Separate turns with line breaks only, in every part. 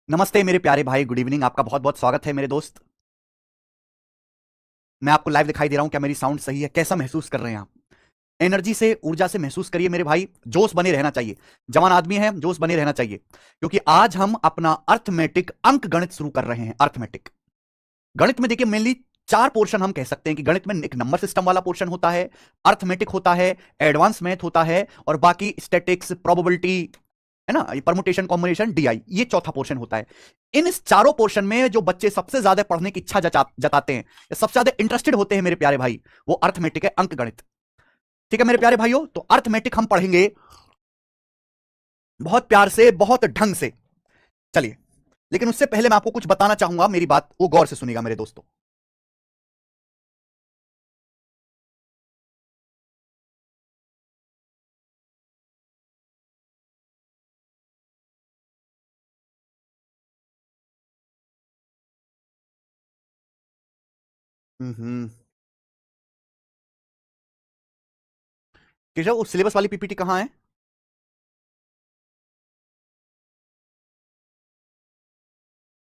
नमस्ते मेरे प्यारे भाई, गुड इवनिंग। आपका बहुत बहुत स्वागत है मेरे दोस्त। मैं आपको लाइव दिखाई दे रहा हूं। क्या मेरी साउंड सही है? कैसा महसूस कर रहे हैं आप? एनर्जी से, ऊर्जा से महसूस करिए मेरे भाई। जोश बने रहना चाहिए। जवान आदमी है, जोश बने रहना चाहिए, क्योंकि आज हम अपना अर्थमेटिक अंक गणित शुरू कर रहे हैं। अर्थमेटिक गणित में देखिए, मेनली चार पोर्शन हम कह सकते हैं कि गणित में एक नंबर सिस्टम वाला पोर्शन होता है, अर्थमेटिक होता है, एडवांस मैथ होता है, और बाकी स्टैटिक्स, प्रोबेबिलिटी, है ना, ये परमुटेशन, कॉम्बिनेशन, डीआई, ये चौथा पोर्शन होता है। इन इस चारों पोर्शन में जो बच्चे सबसे ज्यादा पढ़ने की इच्छा जताते हैं या सबसे ज्यादा इंटरेस्टेड होते हैं मेरे प्यारे भाई, वो अर्थमेटिक है, अंक गणित। ठीक है मेरे प्यारे भाइयों, तो अर्थमेटिक हम पढ़ेंगे बहुत प्यार से, बहुत ढंग से। चलिए, लेकिन उससे पहले मैं आपको कुछ बताना चाहूंगा। मेरी बात वो गौर से सुनिएगा मेरे दोस्तों। हम्म। केशव, वो सिलेबस वाली पीपीटी कहां है?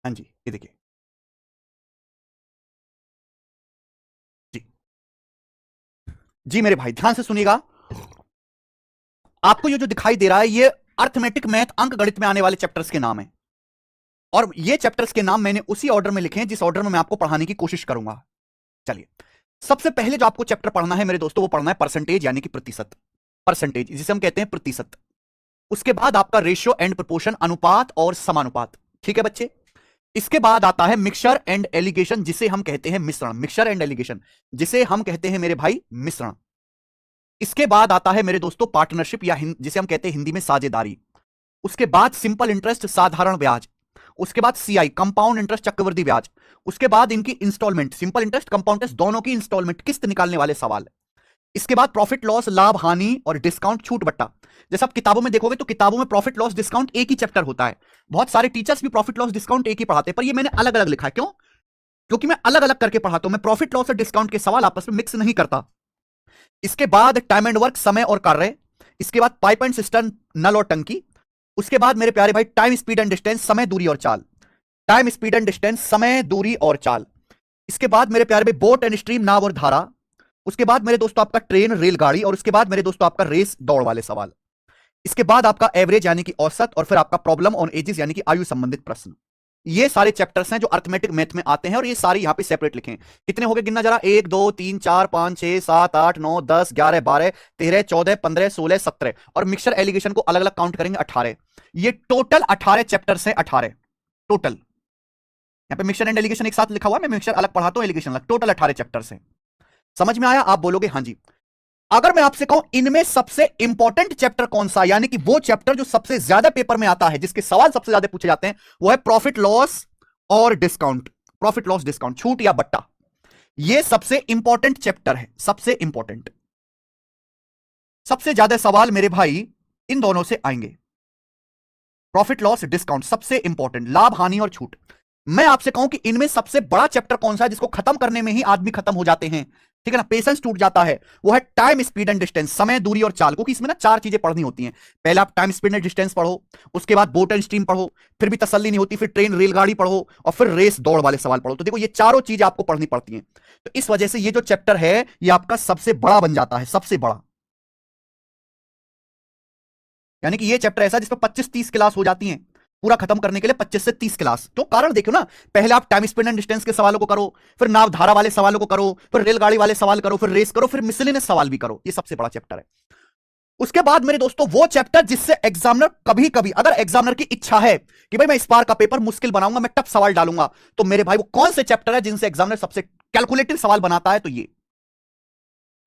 हाँ जी, ये देखिए। जी जी मेरे भाई, ध्यान से सुनिएगा। आपको ये जो दिखाई दे रहा है, ये अर्थमेटिक मैथ, अंक गणित में आने वाले चैप्टर्स के नाम है। और ये चैप्टर्स के नाम मैंने उसी ऑर्डर में लिखे हैं जिस ऑर्डर में मैं आपको पढ़ाने की कोशिश करूंगा। चलिए, सबसे पहले जो आपको चैप्टर पढ़ना है मेरे दोस्तों, वो पढ़ना है परसेंटेज, यानी कि प्रतिशत। परसेंटेज जिसे हम कहते हैं प्रतिशत। उसके बाद आपका रेशियो एंड प्रोपोर्शन, अनुपात और समानुपात। ठीक है बच्चे। इसके बाद आता है मिक्सचर एंड एलिगेशन, जिसे हम कहते हैं मिश्रण। मिक्सचर एंड एलिगेशन, जिसे हम कहते हैं मेरे भाई मिश्रण। इसके बाद आता है मेरे दोस्तों पार्टनरशिप, या जिसे हम कहते हैं हिंदी में साझेदारी। उसके बाद सिंपल इंटरेस्ट, साधारण ब्याज। उसके बाद सीआई, कंपाउंड इंटरेस्ट, चक्रवृद्धि ब्याज। उसके बाद इनकी installment, simple interest, compound interest, दोनों की इंस्टॉलमेंट, किस्त निकालने वाले सवाल। इसके बाद प्रॉफिट लॉस, लाभ हानि और डिस्काउंट, छूट बट्टा। जैसे आप किताबों में देखोगे तो किताबों में प्रॉफिट लॉस डिस्काउंट एक ही चैप्टर होता है। बहुत सारे टीचर्स भी प्रॉफिट लॉस डिस्काउंट एक ही पढ़ाते हैं, पर ये मैंने अलग अलग लिखा है। क्यों? क्योंकि मैं अलग अलग करके पढ़ाता हूं। मैं प्रॉफिट लॉस और डिस्काउंट के सवाल आपस में मिक्स नहीं करता। इसके बाद टाइम एंड वर्क, समय और कार्य। इसके बाद पाइप एंड सिस्टम, नल और टंकी। उसके बाद मेरे प्यारे भाई टाइम, स्पीड एंड डिस्टेंस, समय, दूरी और चाल। टाइम, स्पीड एंड डिस्टेंस, समय, दूरी और चाल। इसके बाद मेरे प्यारे भाई बोट एंड स्ट्रीम, नाव और धारा। उसके बाद मेरे दोस्तों आपका ट्रेन, रेलगाड़ी। और उसके बाद मेरे दोस्तों आपका रेस, दौड़ वाले सवाल। इसके बाद आपका एवरेज यानी कि औसत, और फिर आपका प्रॉब्लम ऑन एजेस यानी कि आयु संबंधित प्रश्न। ये सारे चैप्टर्स हैं जो अर्थमेटिक मैथ में आते हैं, और ये सारे यहां पे सेपरेट लिखे हैं। कितने हो गए गिनना जरा? 1 2 3 4 5 6 7 8 9 10 11 12 13 14 15 16 17, और मिक्सर एलिगेशन को अलग अलग काउंट करेंगे 18। ये टोटल 18 चैप्टर्स हैं। 18 टोटल। यहाँ पे मिक्सर एंड एलिगेशन एक साथ लिखा हुआ है, मैं मिक्सर अलग पढ़ाता हूं, एलिगेशन अलग। टोटल 18 चैप्टर्स हैं। समझ में आया? आप बोलोगे हाँ जी। अगर मैं आपसे कहूं इनमें सबसे इंपॉर्टेंट चैप्टर कौन सा, यानी कि वो चैप्टर जो सबसे ज्यादा पेपर में आता है, जिसके सवाल सबसे ज्यादा पूछे जाते हैं, वो है प्रॉफिट लॉस और डिस्काउंट। प्रॉफिट लॉस डिस्काउंट, छूट या बट्टा। ये सबसे इंपॉर्टेंट चैप्टर है, सबसे इंपॉर्टेंट। सबसे ज्यादा सवाल मेरे भाई इन दोनों से आएंगे। प्रॉफिट लॉस डिस्काउंट सबसे इंपॉर्टेंट, लाभ हानि और छूट। मैं आपसे कहूं कि इनमें सबसे बड़ा चैप्टर कौन सा है, जिसको खत्म करने में ही आदमी खत्म हो जाते हैं, ठीक है ना, पेशेंस टूट जाता है, वो है टाइम, स्पीड एंड डिस्टेंस, समय, दूरी और चाल। क्योंकि इसमें ना चार चीजें पढ़नी होती हैं। पहले आप टाइम, स्पीड एंड डिस्टेंस पढ़ो, उसके बाद बोट एंड स्ट्रीम पढ़ो, फिर भी तसल्ली नहीं होती, फिर ट्रेन, रेलगाड़ी पढ़ो, और फिर रेस, दौड़ वाले सवाल पढ़ो। तो देखो, ये चारों चीजें आपको पढ़नी पड़ती हैं। तो इस वजह से ये जो चैप्टर है, ये आपका सबसे बड़ा बन जाता है, सबसे बड़ा। यानी कि ये चैप्टर ऐसा जिसमें 25-30 क्लास हो जाती हैं पूरा खत्म करने के लिए। 25 से 30 क्लास। तो कारण देखो ना, पहले आप टाइम, स्पीड एंड डिस्टेंस के सवालों को करो, फिर नाव, धारा वाले सवालों को करो, फिर रेलगाड़ी वाले सवाल करो, फिर रेस करो, फिर मिसलेनियस सवाल भी करो। ये सबसे बड़ा चैप्टर है। उसके बाद मेरे दोस्तों वो चैप्टर जिससे एग्जामिनर कभी कभी, अगर एग्जामिनर की इच्छा है कि भाई मैं इस बार का पेपर मुश्किल बनाऊंगा, मैं टफ सवाल डालूंगा, तो मेरे भाई वो कौन से चैप्टर है जिनसे एग्जामिनर सबसे कैलकुलेटिव सवाल बनाता है, तो ये।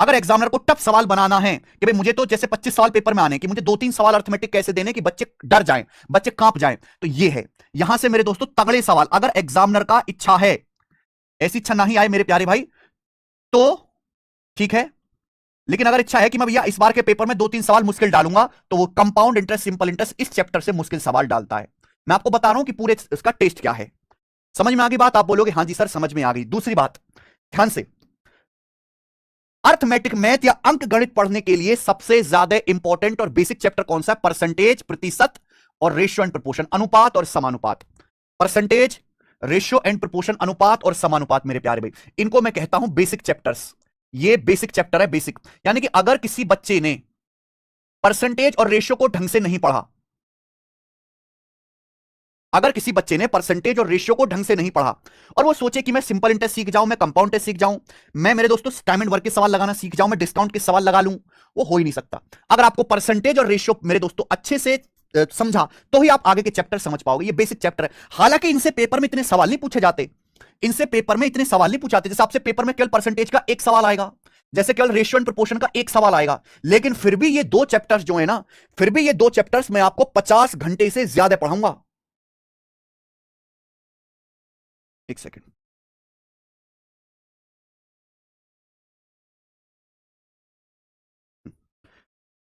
अगर एग्जामिनर को टफ सवाल बनाना है कि भाई मुझे तो जैसे 25 सवाल पेपर में आने कि मुझे 2-3 सवाल अर्थमेटिक कैसे देने कि बच्चे डर जाएं, बच्चे कांप जाएं, तो ये है। यहां से मेरे दोस्तों तगड़े सवाल, अगर एग्जामिनर का इच्छा है, ऐसी इच्छा नहीं आए मेरे प्यारे भाई तो ठीक है, लेकिन अगर इच्छा है कि मैं भैया इस बार के पेपर में 2-3 सवाल मुश्किल डालूंगा, तो वो कंपाउंड इंटरेस्ट, सिंपल इंटरेस्ट, इस चैप्टर से मुश्किल सवाल डालता है। मैं आपको बता रहा हूं कि पूरे इसका टेस्ट क्या है। समझ में आ गई बात? आप बोलोगे हाँ जी सर समझ में आ गई। दूसरी बात, ध्यान से, अर्थमेटिक मैथ या अंक गणित पढ़ने के लिए सबसे ज्यादा इंपॉर्टेंट और बेसिक चैप्टर कौन सा है? परसेंटेज, प्रतिशत, और रेशियो एंड प्रोपोर्शन, अनुपात और समानुपात। परसेंटेज, रेशियो एंड प्रोपोर्शन, अनुपात और समानुपात मेरे प्यारे भाई, इनको मैं कहता हूं बेसिक चैप्टर्स। ये बेसिक चैप्टर है, बेसिक। यानी कि अगर किसी बच्चे ने परसेंटेज और रेशियो को ढंग से नहीं पढ़ा, अगर किसी बच्चे ने परसेंटेज और रेशियो को ढंग से नहीं पढ़ा और वो सोचे कि मैं सिंपल इंटरेस्ट सीख जाऊं, मैं कंपाउंड इंटरेस्ट सीख जाऊं, मैं मेरे दोस्तों टाइम एंड वर्क के सवाल लगाना सीख जाऊं, मैं डिस्काउंट के सवाल लगा लूं, वो हो ही नहीं सकता। अगर आपको परसेंटेज और रेशियो मेरे दोस्तों अच्छे से समझा तो ही आप आगे के चैप्टर समझ पाओगे। ये बेसिक चैप्टर है। हालांकि इनसे पेपर में इतने सवाल नहीं पूछे जाते, इनसे पेपर में इतने सवाल नहीं पूछाते। जैसे आपसे पेपर में केवल परसेंटेज का एक सवाल आएगा, जैसे केवल रेशियो एंड प्रोपोर्शन का एक सवाल आएगा। लेकिन फिर भी ये दो चैप्टर्स जो है ना, फिर भी ये दो चैप्टर्स मैं आपको 50 घंटे से ज्यादा पढ़ाऊंगा। एक सेकेंड,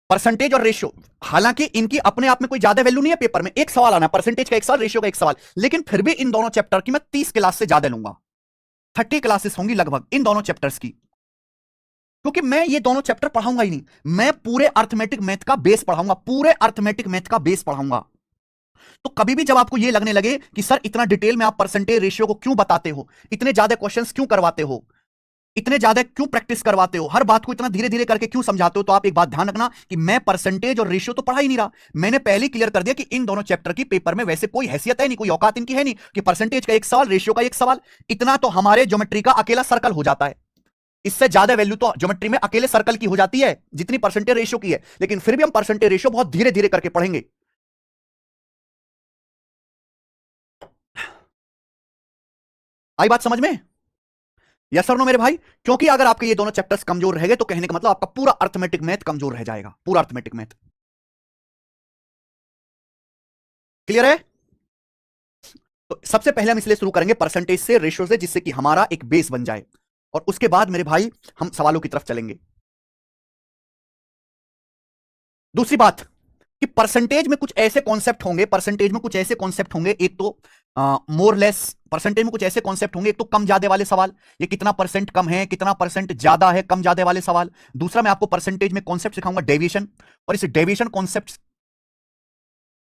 परसेंटेज और रेशियो, हालांकि इनकी अपने आप में कोई ज्यादा वैल्यू नहीं है। पेपर में एक सवाल आना, परसेंटेज का एक सवाल, रेशियो का एक सवाल, लेकिन फिर भी इन दोनों चैप्टर की मैं 30 क्लास से ज्यादा लूंगा। 30 क्लासेस होंगी लगभग इन दोनों चैप्टर्स की, क्योंकि मैं ये दोनों चैप्टर पढ़ाऊंगा ही नहीं, मैं पूरे अर्थमेटिक मैथ का बेस पढ़ाऊंगा, पूरे अर्थमेटिक मैथ का बेस पढ़ाऊंगा। तो कभी भी जब आपको ये लगने लगे कि सर इतना डिटेल में आप परसेंटेज रेशियो को क्यों बताते हो, इतने ज्यादा क्वेश्चंस क्यों करवाते हो, इतने ज्यादा क्यों प्रैक्टिस करवाते हो, हर बात को इतना धीरे धीरे करके क्यों समझाते हो, तो आप एक बात ध्यान रखना कि मैं परसेंटेज और रेशियो तो पढ़ा ही नहीं रहा। मैंने पहले क्लियर कर दिया कि इन दोनों चैप्टर की पेपर में वैसे कोई हैसियत है नहीं, कोई औकात इनकी है नहीं कि परसेंटेज का एक सवाल, रेशियो का एक सवाल, इतना तो हमारे ज्योमेट्री का अकेला सर्कल हो जाता है। इससे ज्यादा वैल्यू तो ज्योमेट्री में अकेले सर्कल की हो जाती है जितनी परसेंटेज रेशियो की है। लेकिन फिर भी हम परसेंटेज रेशियो बहुत धीरे धीरे करके पढ़ेंगे। आई बात समझ में? यस और नो मेरे भाई? क्योंकि अगर आपके ये दोनों चैप्टर्स कमजोर रहेंगे तो कहने का मतलब आपका पूरा अर्थमेटिक मैथ कमजोर रह जाएगा, पूरा अर्थमेटिक मैथ। क्लियर है? तो सबसे पहले हम इसलिए शुरू करेंगे परसेंटेज से, रेशियो से, जिससे कि हमारा एक बेस बन जाए, और उसके बाद मेरे भाई हम सवालों की तरफ चलेंगे। दूसरी बात कि परसेंटेज में कुछ ऐसे कॉन्सेप्ट होंगे, परसेंटेज में कुछ ऐसे कॉन्सेप्ट होंगे, एक तो मोर लेस, परसेंटेज में कुछ ऐसे कॉन्सेप्ट होंगे, एक तो कम ज्यादा वाले सवाल, ये कितना परसेंट कम है, कितना परसेंट ज्यादा है, कम ज्यादा वाले सवाल। दूसरा मैं आपको परसेंटेज में कॉन्सेप्ट सिखाऊंगा डेविएशन, और इस डेविएशन कॉन्सेप्ट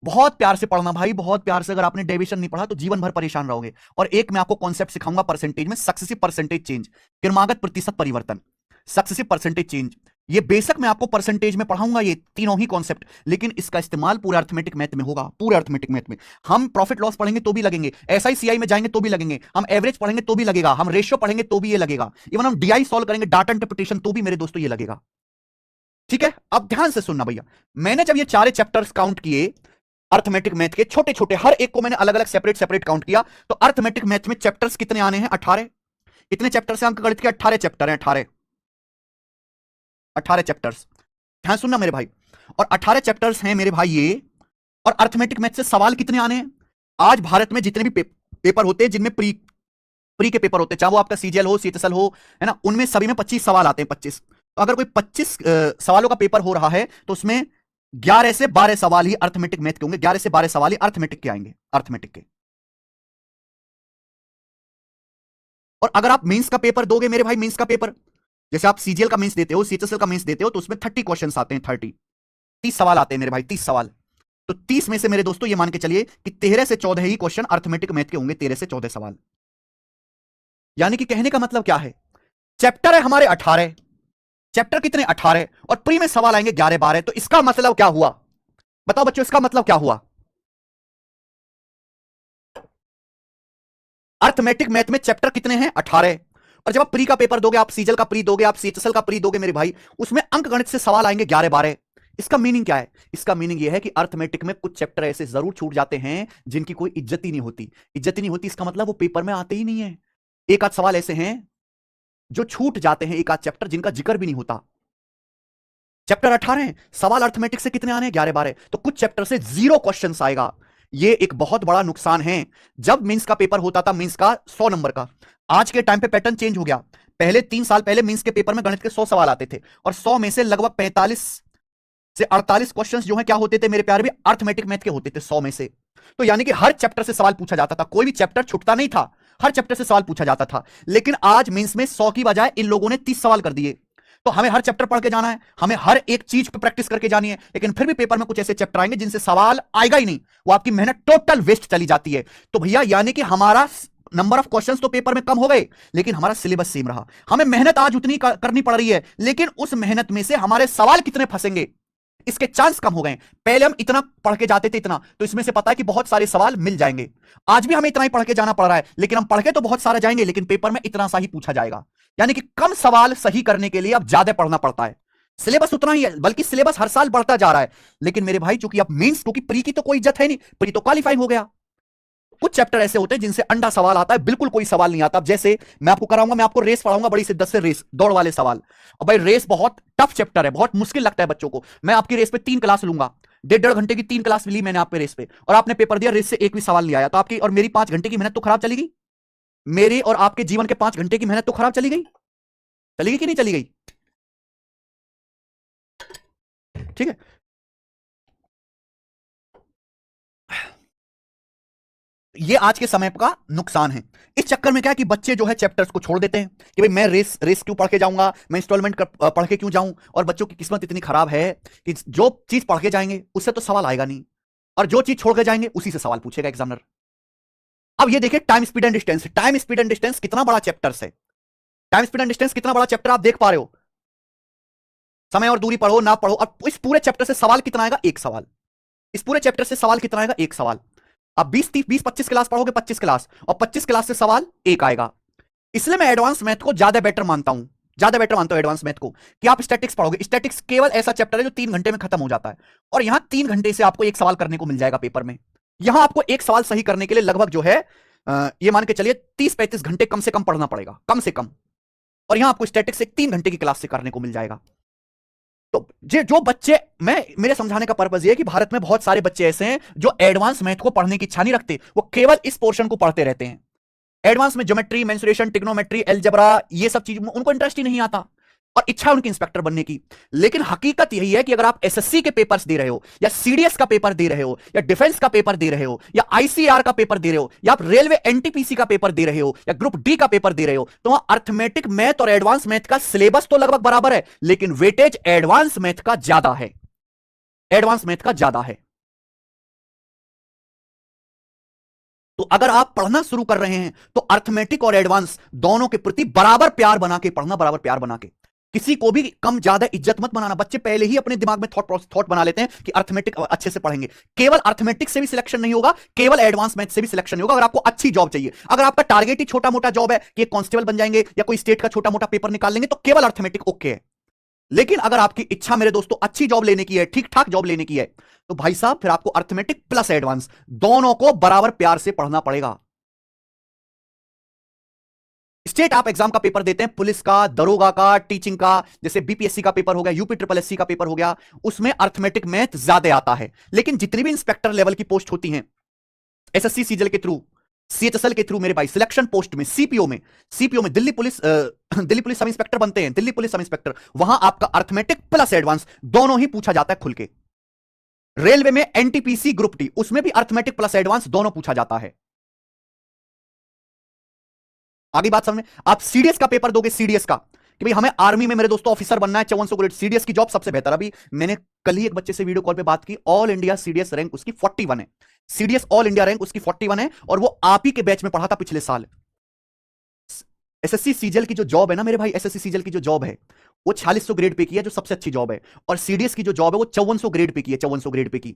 बहुत प्यार से पढ़ना भाई, बहुत प्यार से। अगर आपने डेविएशन नहीं पढ़ा तो जीवन भर परेशान रहोगे। और एक मैं आपको कॉन्सेप्ट सिखाऊंगा परसेंटेज में, सक्सेसिव परसेंटेज चेंज, क्रमागत प्रतिशत परिवर्तन, सक्सेसिव परसेंटेज चेंज। ये बेशक मैं आपको परसेंटेज में पढ़ाऊंगा ये तीनों ही कॉन्सेप्ट, लेकिन इसका इस्तेमाल पूरे अर्थमेटिक मैथ में होगा, पूरे अर्थमेटिक मैथ में। हम प्रॉफिट लॉस पढ़ेंगे तो भी लगेंगे, एसआईसीआई में जाएंगे तो भी लगेंगे, हम एवरेज पढ़ेंगे तो भी लगेगा, हम रेशियो पढ़ेंगे तो भी ये लगेगा, इवन हम डीआई सॉल्व करेंगे, डाटा इंटरप्रिटेशन, तो भी मेरे दोस्तों ये लगेगा। ठीक है? अब ध्यान से सुनना भैया, मैंने जब ये चारे चैप्टर्स काउंट किए अर्थमेटिक मैथ के, छोटे छोटे हर एक को मैंने अलग अलग सेपरेट सेपरेट काउंट किया, तो अर्थमेटिक मैथ में चैप्टर्स कितने आने हैं? 18। कितने चैप्टर्स हैं अंकगणित के? 18 चैप्टर हैं, 18 18 चैप्टर्स। ध्यान सुनना मेरे भाई, और 18 चैप्टर्स हैं मेरे भाई ये। और अर्थमेटिक मैथ से सवाल कितने आने हैं? आज भारत में जितने भी पेपर होते हैं, जिनमें प्री के पेपर होते हैं, चाहे वो आपका सीजीएल हो, सीएचएसएल हो, है ना, उनमें सभी में 25 सवाल आते हैं, 25। तो अगर कोई 25 सवालों का पेपर हो रहा है तो उसमें 11 से 12 सवाल ही अर्थमेटिक मैथ के होंगे, 11 से 12 सवाल ही अर्थमेटिक के आएंगे, अर्थमेटिक के। और अगर आप मेंस का पेपर दोगे मेरे भाई, मेंस का पेपर, जैसे आप सीजीएल का मेंस देते हो, सीएचएसएल का मेंस देते हो, तो उसमें 30 क्वेश्चंस आते हैं, 30 सवाल आते हैं मेरे भाई, 30 सवाल। तो 30 में से मेरे दोस्तों ये मान के चलिए कि 13 से 14 ही क्वेश्चन अर्थमेटिक मैथ के होंगे, 13 से 14 सवाल। यानी कि कहने का मतलब क्या है, चैप्टर है हमारे 18, चैप्टर कितने? 18, और प्री में सवाल आएंगे 11 12। तो इसका मतलब क्या हुआ? बताओ बच्चों, इसका मतलब क्या हुआ? अर्थमेटिक मैथ में चैप्टर कितने हैं? 18। और जब आप प्री का पेपर दोगे, आप सीजल का प्री दोगे, आप सीएचएसएल का प्री दोगे मेरे भाई, उसमें अंक गणित से सवाल आएंगे 11 12। इसका मीनिंग क्या है? इसका मीनिंग यह है कि अर्थमेटिक में कुछ चैप्टर ऐसे जरूर छूट जाते हैं जिनकी कोई इज्जत ही नहीं होती। इज्जत ही नहीं होती इसका मतलब वो पेपर में आते ही नहीं है। एक आध सवाल ऐसे हैं जो छूट जाते हैं, एक आध चैप्टर जिनका जिक्र भी नहीं होता। चैप्टर 18 है, सवाल अर्थमेटिक से कितने आने हैं? 11 12। तो कुछ चैप्टर से 0 क्वेश्चन आएगा। ये एक बहुत बड़ा नुकसान है। जब मेंस का पेपर होता था, मेंस का 100 नंबर का, आज के टाइम पे पैटर्न चेंज हो गया। पहले 3 साल पहले मेंस के पेपर में गणित के 100 सवाल आते थे, और 100 में से लगभग 45 से 48 क्वेश्चंस जो है क्या होते थे मेरे प्यारे भी? अर्थमेटिक मैथ के होते थे 100 में से। तो यानी कि हर चैप्टर से सवाल पूछा जाता था, कोई भी चैप्टर छूटता नहीं था, हर चैप्टर से सवाल पूछा जाता था। लेकिन आज मेंस में 100 की बजाय इन लोगों ने 30 सवाल कर दिए। तो हमें हर चैप्टर पढ़ के जाना है, हमें हर एक चीज पे प्रैक्टिस करके जानी है, लेकिन फिर भी पेपर में कुछ ऐसे चैप्टर आएंगे जिनसे सवाल आएगा ही नहीं, वो आपकी मेहनत टोटल वेस्ट चली जाती है। तो भैया यानी कि हमारा नंबर ऑफ क्वेश्चंस तो पेपर में कम हो गए, लेकिन हमारा सिलेबस सेम रहा। हमें मेहनत आज उतनी करनी पड़ रही है, लेकिन उस मेहनत में से हमारे सवाल कितने फंसेंगे इसके चांस कम हो गए। पहले हम इतना पढ़ के जाते थे इतना, तो इसमें से पता है कि बहुत सारे सवाल मिल जाएंगे। आज भी हमें इतना ही पढ़ के जाना पड़ रहा है, लेकिन हम पढ़ के तो बहुत सारा जाएंगे, लेकिन पेपर में इतना सा ही पूछा जाएगा। यानी कि कम सवाल सही करने के लिए अब ज्यादा पढ़ना पड़ता है। सिलेबस उतना ही है, बल्कि सिलेबस हर साल बढ़ता जा रहा है। लेकिन मेरे भाई चूंकि अब मेंस, क्योंकि प्री की तो कोई इज्जत है नहीं, प्री तो क्वालिफाइंग हो गया। कुछ चैप्टर ऐसे होते हैं जिनसे अंडा सवाल आता है, बिल्कुल कोई सवाल नहीं आता। अब जैसे मैं आपको कराऊंगा, मैं आपको रेस पढ़ाऊंगा, बड़ी शिद्दत से रेस, दौड़ वाले सवाल। और भाई रेस बहुत टफ चैप्टर है, बहुत मुश्किल लगता है बच्चों को। मैं आपकी रेस पे 3 क्लास लूंगा, 1.5 घंटे की 3 क्लास ली मैंने आप पे रेस पे, और आपने पेपर दिया, रेस से एक भी सवाल नहीं आया, तो आपकी और मेरी 5 घंटे की मेहनत तो खराब चली गई। मेरे और आपके जीवन के 5 घंटे की मेहनत तो खराब चली गई, चली गई कि नहीं चली गई? ठीक है, ये आज के समय का नुकसान है। इस चक्कर में क्या है कि बच्चे जो है चैप्टर्स को छोड़ देते हैं कि भाई मैं रेस रेस क्यों पढ़ के जाऊंगा, मैं इंस्टॉलमेंट पढ़ के क्यों जाऊं। और बच्चों की किस्मत इतनी खराब है कि जो चीज पढ़ के जाएंगे उससे तो सवाल आएगा नहीं, और जो चीज छोड़ के जाएंगे उसी से सवाल पूछेगा एग्जामिनर। अब ये देखिए time speed and distance, time speed and distance कितना बड़ा चैप्टर है। टाइम स्पीड एंड डिस्टेंस कितना बड़ा चैप्टर आप देख पा रहे हो। समय और दूरी पढ़ो ना पढ़ो, अब इस पूरे चैप्टर से सवाल कितना आएगा? एक सवाल। इस पूरे चैप्टर से सवाल कितना आएगा? एक सवाल। अब 20-25 क्लास पढ़ोगे, 25 क्लास, और 25 क्लास से सवाल एक आएगा। इसलिए मैं एडवांस मैथ को ज्यादा बेटर मानता हूं, एडवांस मैथ को, कि आप स्टैटिक्स पढ़ोगे। स्टैटिक्स केवल ऐसा चैप्टर है जो 3 घंटे में खत्म हो जाता है, और यहां 3 घंटे से आपको एक सवाल करने को मिल जाएगा पेपर में। यहां आपको एक सवाल सही करने के लिए लगभग जो है ये मान के चलिए 30-35 घंटे कम से कम पढ़ना पड़ेगा, कम से कम। और यहां आपको स्टैटिक्स एक 3 घंटे की क्लास से करने को मिल जाएगा। तो जो बच्चे, मैं मेरे समझाने का पर्पस ये है कि भारत में बहुत सारे बच्चे ऐसे हैं जो एडवांस मैथ को पढ़ने की इच्छा नहीं रखते, वो केवल इस पोर्शन को पढ़ते रहते हैं। एडवांस में ज्योमेट्री, मेंसुरेशन, ट्रिग्नोमेट्री, अलजेब्रा, ये सब चीज उनको इंटरेस्ट ही नहीं आता, और इच्छा है उनकी इंस्पेक्टर बनने की। लेकिन हकीकत यही है कि अगर आप एसएससी के पेपर्स दे रहे हो, या सीडीएस का पेपर दे रहे हो, या डिफेंस का पेपर दे रहे हो, या आईसीआर का पेपर दे रहे हो, या आप रेलवे एनटीपीसी का पेपर दे रहे हो, या ग्रुप डी का पेपर दे रहे हो, तो वहां अर्थमेटिक मैथ और एडवांस मैथ का सिलेबस तो लगभग बराबर है, लेकिन वेटेज एडवांस मैथ का ज्यादा है, एडवांस मैथ का ज्यादा है। तो अगर आप पढ़ना शुरू कर रहे हैं तो अर्थमेटिक और एडवांस दोनों के प्रति बराबर प्यार बना के पढ़ना, बराबर प्यार बना के। किसी को भी कम ज्यादा इज्जत मत बनाना। बच्चे पहले ही अपने दिमाग में थॉट बना लेते हैं कि अर्थमेटिक अच्छे से पढ़ेंगे। केवल अर्थमेटिक से भी सिलेक्शन नहीं होगा, केवल एडवांस मैथ से भी सिलेक्शन नहीं होगा। अगर आपको अच्छी जॉब चाहिए, अगर आपका टारगेट ही छोटा मोटा जॉब है कि कांस्टेबल बन जाएंगे या कोई स्टेट का छोटा मोटा पेपर निकाल लेंगे, तो केवल अर्थमेटिक ओके है। लेकिन अगर आपकी इच्छा मेरे दोस्तों अच्छी जॉब लेने की है, ठीक ठाक जॉब लेने की है, तो भाई साहब फिर आपको अर्थमेटिक प्लस एडवांस दोनों को बराबर प्यार से पढ़ना पड़ेगा। स्टेट आप एग्जाम का पेपर देते हैं, पुलिस का, दरोगा का, टीचिंग का, जैसे बीपीएससी का पेपर हो गया, यूपी ट्रिपल एससी का पेपर हो गया, उसमें अर्थमेटिक मैथ ज्यादा आता है। लेकिन जितनी भी इंस्पेक्टर लेवल की पोस्ट होती हैं एसएससी सीजीएल के थ्रू, सीएचएसएल के थ्रू, मेरे भाई सिलेक्शन पोस्ट में, सीपीओ में दिल्ली पुलिस सब इंस्पेक्टर बनते हैं, दिल्ली पुलिस सब इंस्पेक्टर, वहां आपका अर्थमेटिक प्लस एडवांस दोनों ही पूछा जाता है खुल के। रेलवे में एनटीपीसी ग्रुप डी, उसमें भी अर्थमेटिक प्लस एडवांस दोनों पूछा जाता है। आगे बात समझ में। आप सीडीएस का पेपर दोगे, सीडीएस का, कि भाई हमें आर्मी में मेरे दोस्तों ऑफिसर बनना है, 5400 ग्रेड, सीडीएस की जॉब सबसे बेहतर। अभी मैंने कल ही एक बच्चे से वीडियो कॉल पे बात की, ऑल इंडिया सीडीएस रैंक उसकी 41 है, सीडीएस ऑल इंडिया रैंक उसकी 41 है, और वो आप ही के बैच में पढ़ा था पिछले साल। एसएससी सीजीएल की जो जॉब है ना मेरे भाई, एसएससी सीजीएल की जो जॉब है वो 4600 ग्रेड पे की है, जो सबसे अच्छी जॉब है, और सीडीएस की जो जॉब है वो 5400 ग्रेड पे की है, 5400 ग्रेड पे की।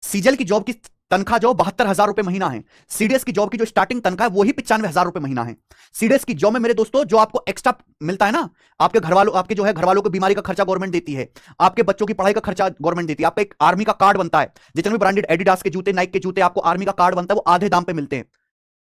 सीजीएल की जॉब की तनख्वाह जो 72,000 रुपए महीना है, सीडीएस की जॉब की जो स्टार्टिंग तनख्वाह है वो ही 95,000 रुपए महीना है। सीडीएस की जॉब में मेरे दोस्तों जो आपको एक्स्ट्रा मिलता है ना, आपके घर वालों, आपके जो है घर वालों को बीमारी का खर्चा गवर्नमेंट देती है, आपके बच्चों की पढ़ाई का खर्चा गवर्नमेंट देती है, आपका एक आर्मी का कार्ड बनता है, जितने भी ब्रांडेड एडिडास के जूते, नाइक के जूते, आपको आर्मी का कार्ड बनता है, वो आधे दाम पे मिलते हैं।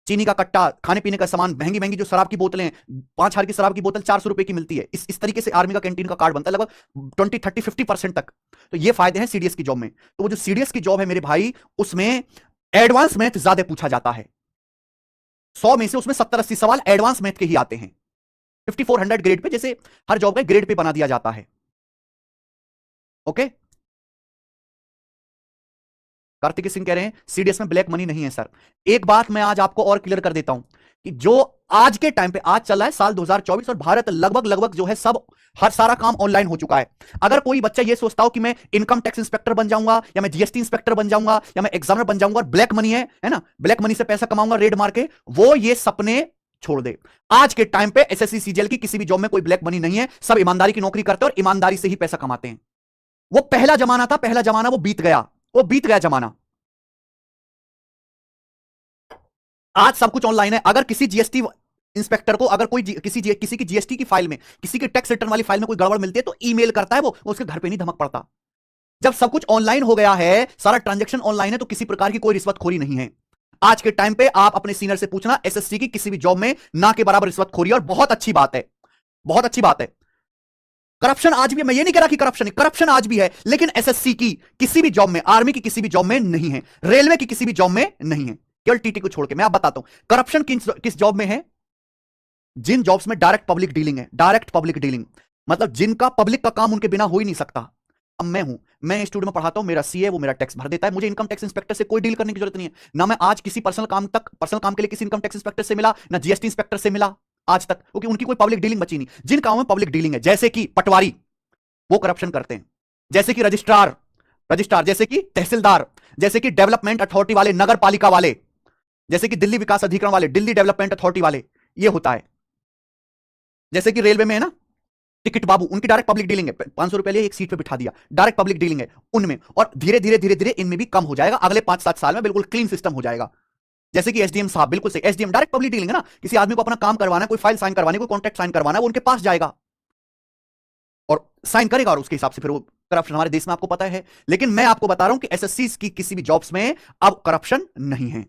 चीनी का कट्टा, खाने पीने का सामान, महंगी महंगी जो शराब की बोतलें, 5,000 की शराब की बोतल 400 रुपए की मिलती है। इस तरीके से आर्मी का कैंटीन का कार्ड बनता है, लगभग 20-30-50% तक। तो ये फायदे हैं सीडीएस की जॉब में। तो वो जो सीडीएस की जॉब है मेरे भाई, उसमें एडवांस मैथ ज्यादा पूछा जाता है। 100 में से उसमें 70-80 सवाल एडवांस मैथ के ही आते हैं, 5400 ग्रेड पे, जैसे हर जॉब का ग्रेड पे बना दिया जाता है। ओके, कार्तिक सिंह कह रहे हैं सीडीएस में ब्लैक मनी नहीं है सर। एक बात मैं आज आपको और क्लियर कर देता हूं कि जो आज के टाइम पे आज चल रहा है साल 2024, और भारत लगभग जो है सब हर सारा काम ऑनलाइन हो चुका है। अगर कोई बच्चा ये सोचता हो कि मैं इनकम टैक्स इंस्पेक्टर बन जाऊंगा या मैं जीएसटी इंस्पेक्टर बन जाऊंगा या मैं एग्जामिनर बन जाऊंगा और ब्लैक मनी है ना, ब्लैक मनी से पैसा कमाऊंगा रेड मार के, वो ये सपने छोड़ दे। आज के टाइम पे एसएससी सीजीएल की किसी भी जॉब में कोई ब्लैक मनी नहीं है, सब ईमानदारी की नौकरी करते हैं और ईमानदारी से ही पैसा कमाते हैं। वो पहला जमाना था, पहला जमाना वो बीत गया, वो बीत गया जमाना। आज सब कुछ ऑनलाइन है। अगर किसी जीएसटी इंस्पेक्टर को अगर कोई किसी की जीएसटी की फाइल में, किसी के टैक्स रिटर्न वाली फाइल में कोई गड़बड़ मिलती है तो ईमेल करता है, वो उसके घर पे नहीं धमक पड़ता। जब सब कुछ ऑनलाइन हो गया है, सारा ट्रांजैक्शन ऑनलाइन है, तो किसी प्रकार की कोई रिश्वतखोरी नहीं है। आज के टाइम पे आप अपने सीनियर से पूछना, एसएससी की किसी भी जॉब में ना के बराबर रिश्वतखोरी। और बहुत अच्छी बात है, बहुत अच्छी बात है। करप्शन आज भी है, मैं ये नहीं कह रहा कि करप्शन है, करप्शन आज भी है, लेकिन एसएससी की किसी भी जॉब में, आर्मी की किसी भी जॉब में नहीं है, रेलवे की किसी भी जॉब में नहीं है, केवल टीटी को छोड़ के। मैं आप बताता हूं करप्शन किस जॉब में है। जिन जॉब्स में डायरेक्ट पब्लिक डीलिंग है, डायरेक्ट पब्लिक डीलिंग मतलब जिनका पब्लिक का काम उनके बिना हो ही नहीं सकता। अब मैं स्टूडियो में पढ़ाता हूं, मेरा सीए वो मेरा टैक्स भर देता है, मुझे इनकम टैक्स इंस्पेक्टर से कोई डील करने की जरूरत नहीं है। ना मैं आज किसी पर्सनल काम के लिए किसी इनकम टैक्स इंस्पेक्टर से मिला, ना जीएसटी इंस्पेक्टर से मिला आज तक, क्योंकि उनकी कोई पब्लिक डीलिंग बची नहीं। जिन कामों में पब्लिक डीलिंग है, जैसे कि पटवारी, वो करप्शन करते हैं, जैसे कि रजिस्ट्रार, जैसे कि तहसीलदार, जैसे कि डेवलपमेंट अथॉरिटी वाले, नगर पालिका वाले, जैसे कि दिल्ली विकास अधिकरण वाले, दिल्ली डेवलपमेंट अथॉरिटी वाले, ये होता है। जैसे कि रेलवे में है ना टिकट बाबू, उनकी डायरेक्ट पब्लिक डीलिंग है, 500 रुपए लिए एक सीट पे बिठा दिया, डायरेक्ट पब्लिक डीलिंग है उनमें। और धीरे धीरे इनमें भी कम हो जाएगा, अगले 5-7 साल में बिल्कुल क्लीन सिस्टम हो जाएगा। जैसे कि एसडीएम साहब, बिल्कुल से एसडीएम डायरेक्ट पब्लिक डीलिंग है ना, किसी आदमी को अपना काम करवाना है, कोई फाइल साइन करवानी, कोई कॉन्ट्रैक्ट साइन करवाना है, वो उनके पास जाएगा और साइन करेगा, और उसके हिसाब से फिर वो करप्शन हमारे देश में आपको पता है। लेकिन मैं आपको बता रहा हूं कि एसएससी की किसी भी जॉब्स में अब करप्शन नहीं है,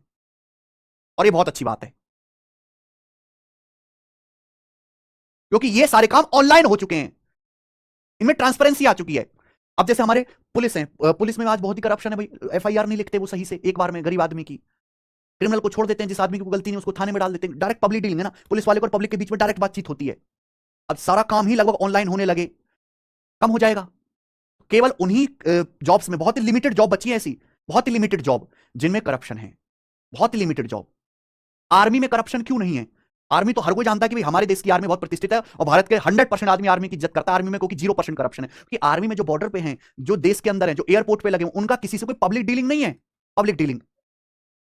और ये बहुत अच्छी बात है, क्योंकि ये सारे काम ऑनलाइन हो चुके हैं, इनमें ट्रांसपेरेंसी आ चुकी है। अब जैसे हमारे पुलिस है, पुलिस में आज बहुत ही करप्शन है भाई, एफआईआर नहीं लिखते वो सही से एक बार में, गरीब आदमी की, क्रिमिनल को छोड़ देते हैं, जिस आदमी की कोई गलती नहीं उसको थाने में डाल देते हैं। डायरेक्ट पब्लिक डीलिंग है ना, पुलिस वाले को और पब्लिक के बीच में डायरेक्ट बातचीत होती है। अब सारा काम ही लगभग ऑनलाइन होने लगे, कम हो जाएगा। केवल उन्हीं जॉब्स में, बहुत ही लिमिटेड जॉब बची है ऐसी, बहुत ही लिमिटेड जॉब जिनमें करप्शन है, बहुत ही लिमिटेड जॉब। आर्मी में करप्शन क्यों नहीं है? आर्मी तो हर कोई जानता है कि भाई हमारे देश की आर्मी बहुत प्रतिष्ठित है और भारत के 100% आदमी आर्मी की इज्जत करता है आर्मी में, क्योंकि 0% करप्शन है। क्योंकि आर्मी में जो बॉर्डर पे हैं, जो देश के अंदर हैं, जो एयरपोर्ट पे लगे हैं, उनका किसी से कोई पब्लिक डीलिंग नहीं है। पब्लिक डीलिंग,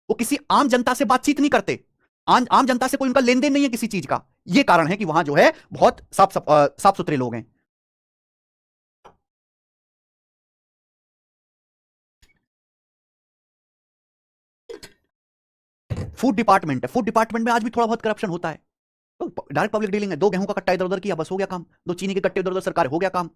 वो किसी आम जनता से बातचीत नहीं करते, आम जनता से कोई उनका लेन देन नहीं है किसी चीज का। ये कारण है कि वहां जो है बहुत साफ सुथरे लोग हैं। फूड डिपार्टमेंट है, फूड डिपार्टमेंट में आज भी थोड़ा बहुत करप्शन होता है। तो डायरेक्ट पब्लिक डीलिंग है, 2 गेहूं का कट्टा इधर उधर किया, बस हो गया काम। 2 चीनी के कट्टे इधर उधर सरकार, हो गया काम।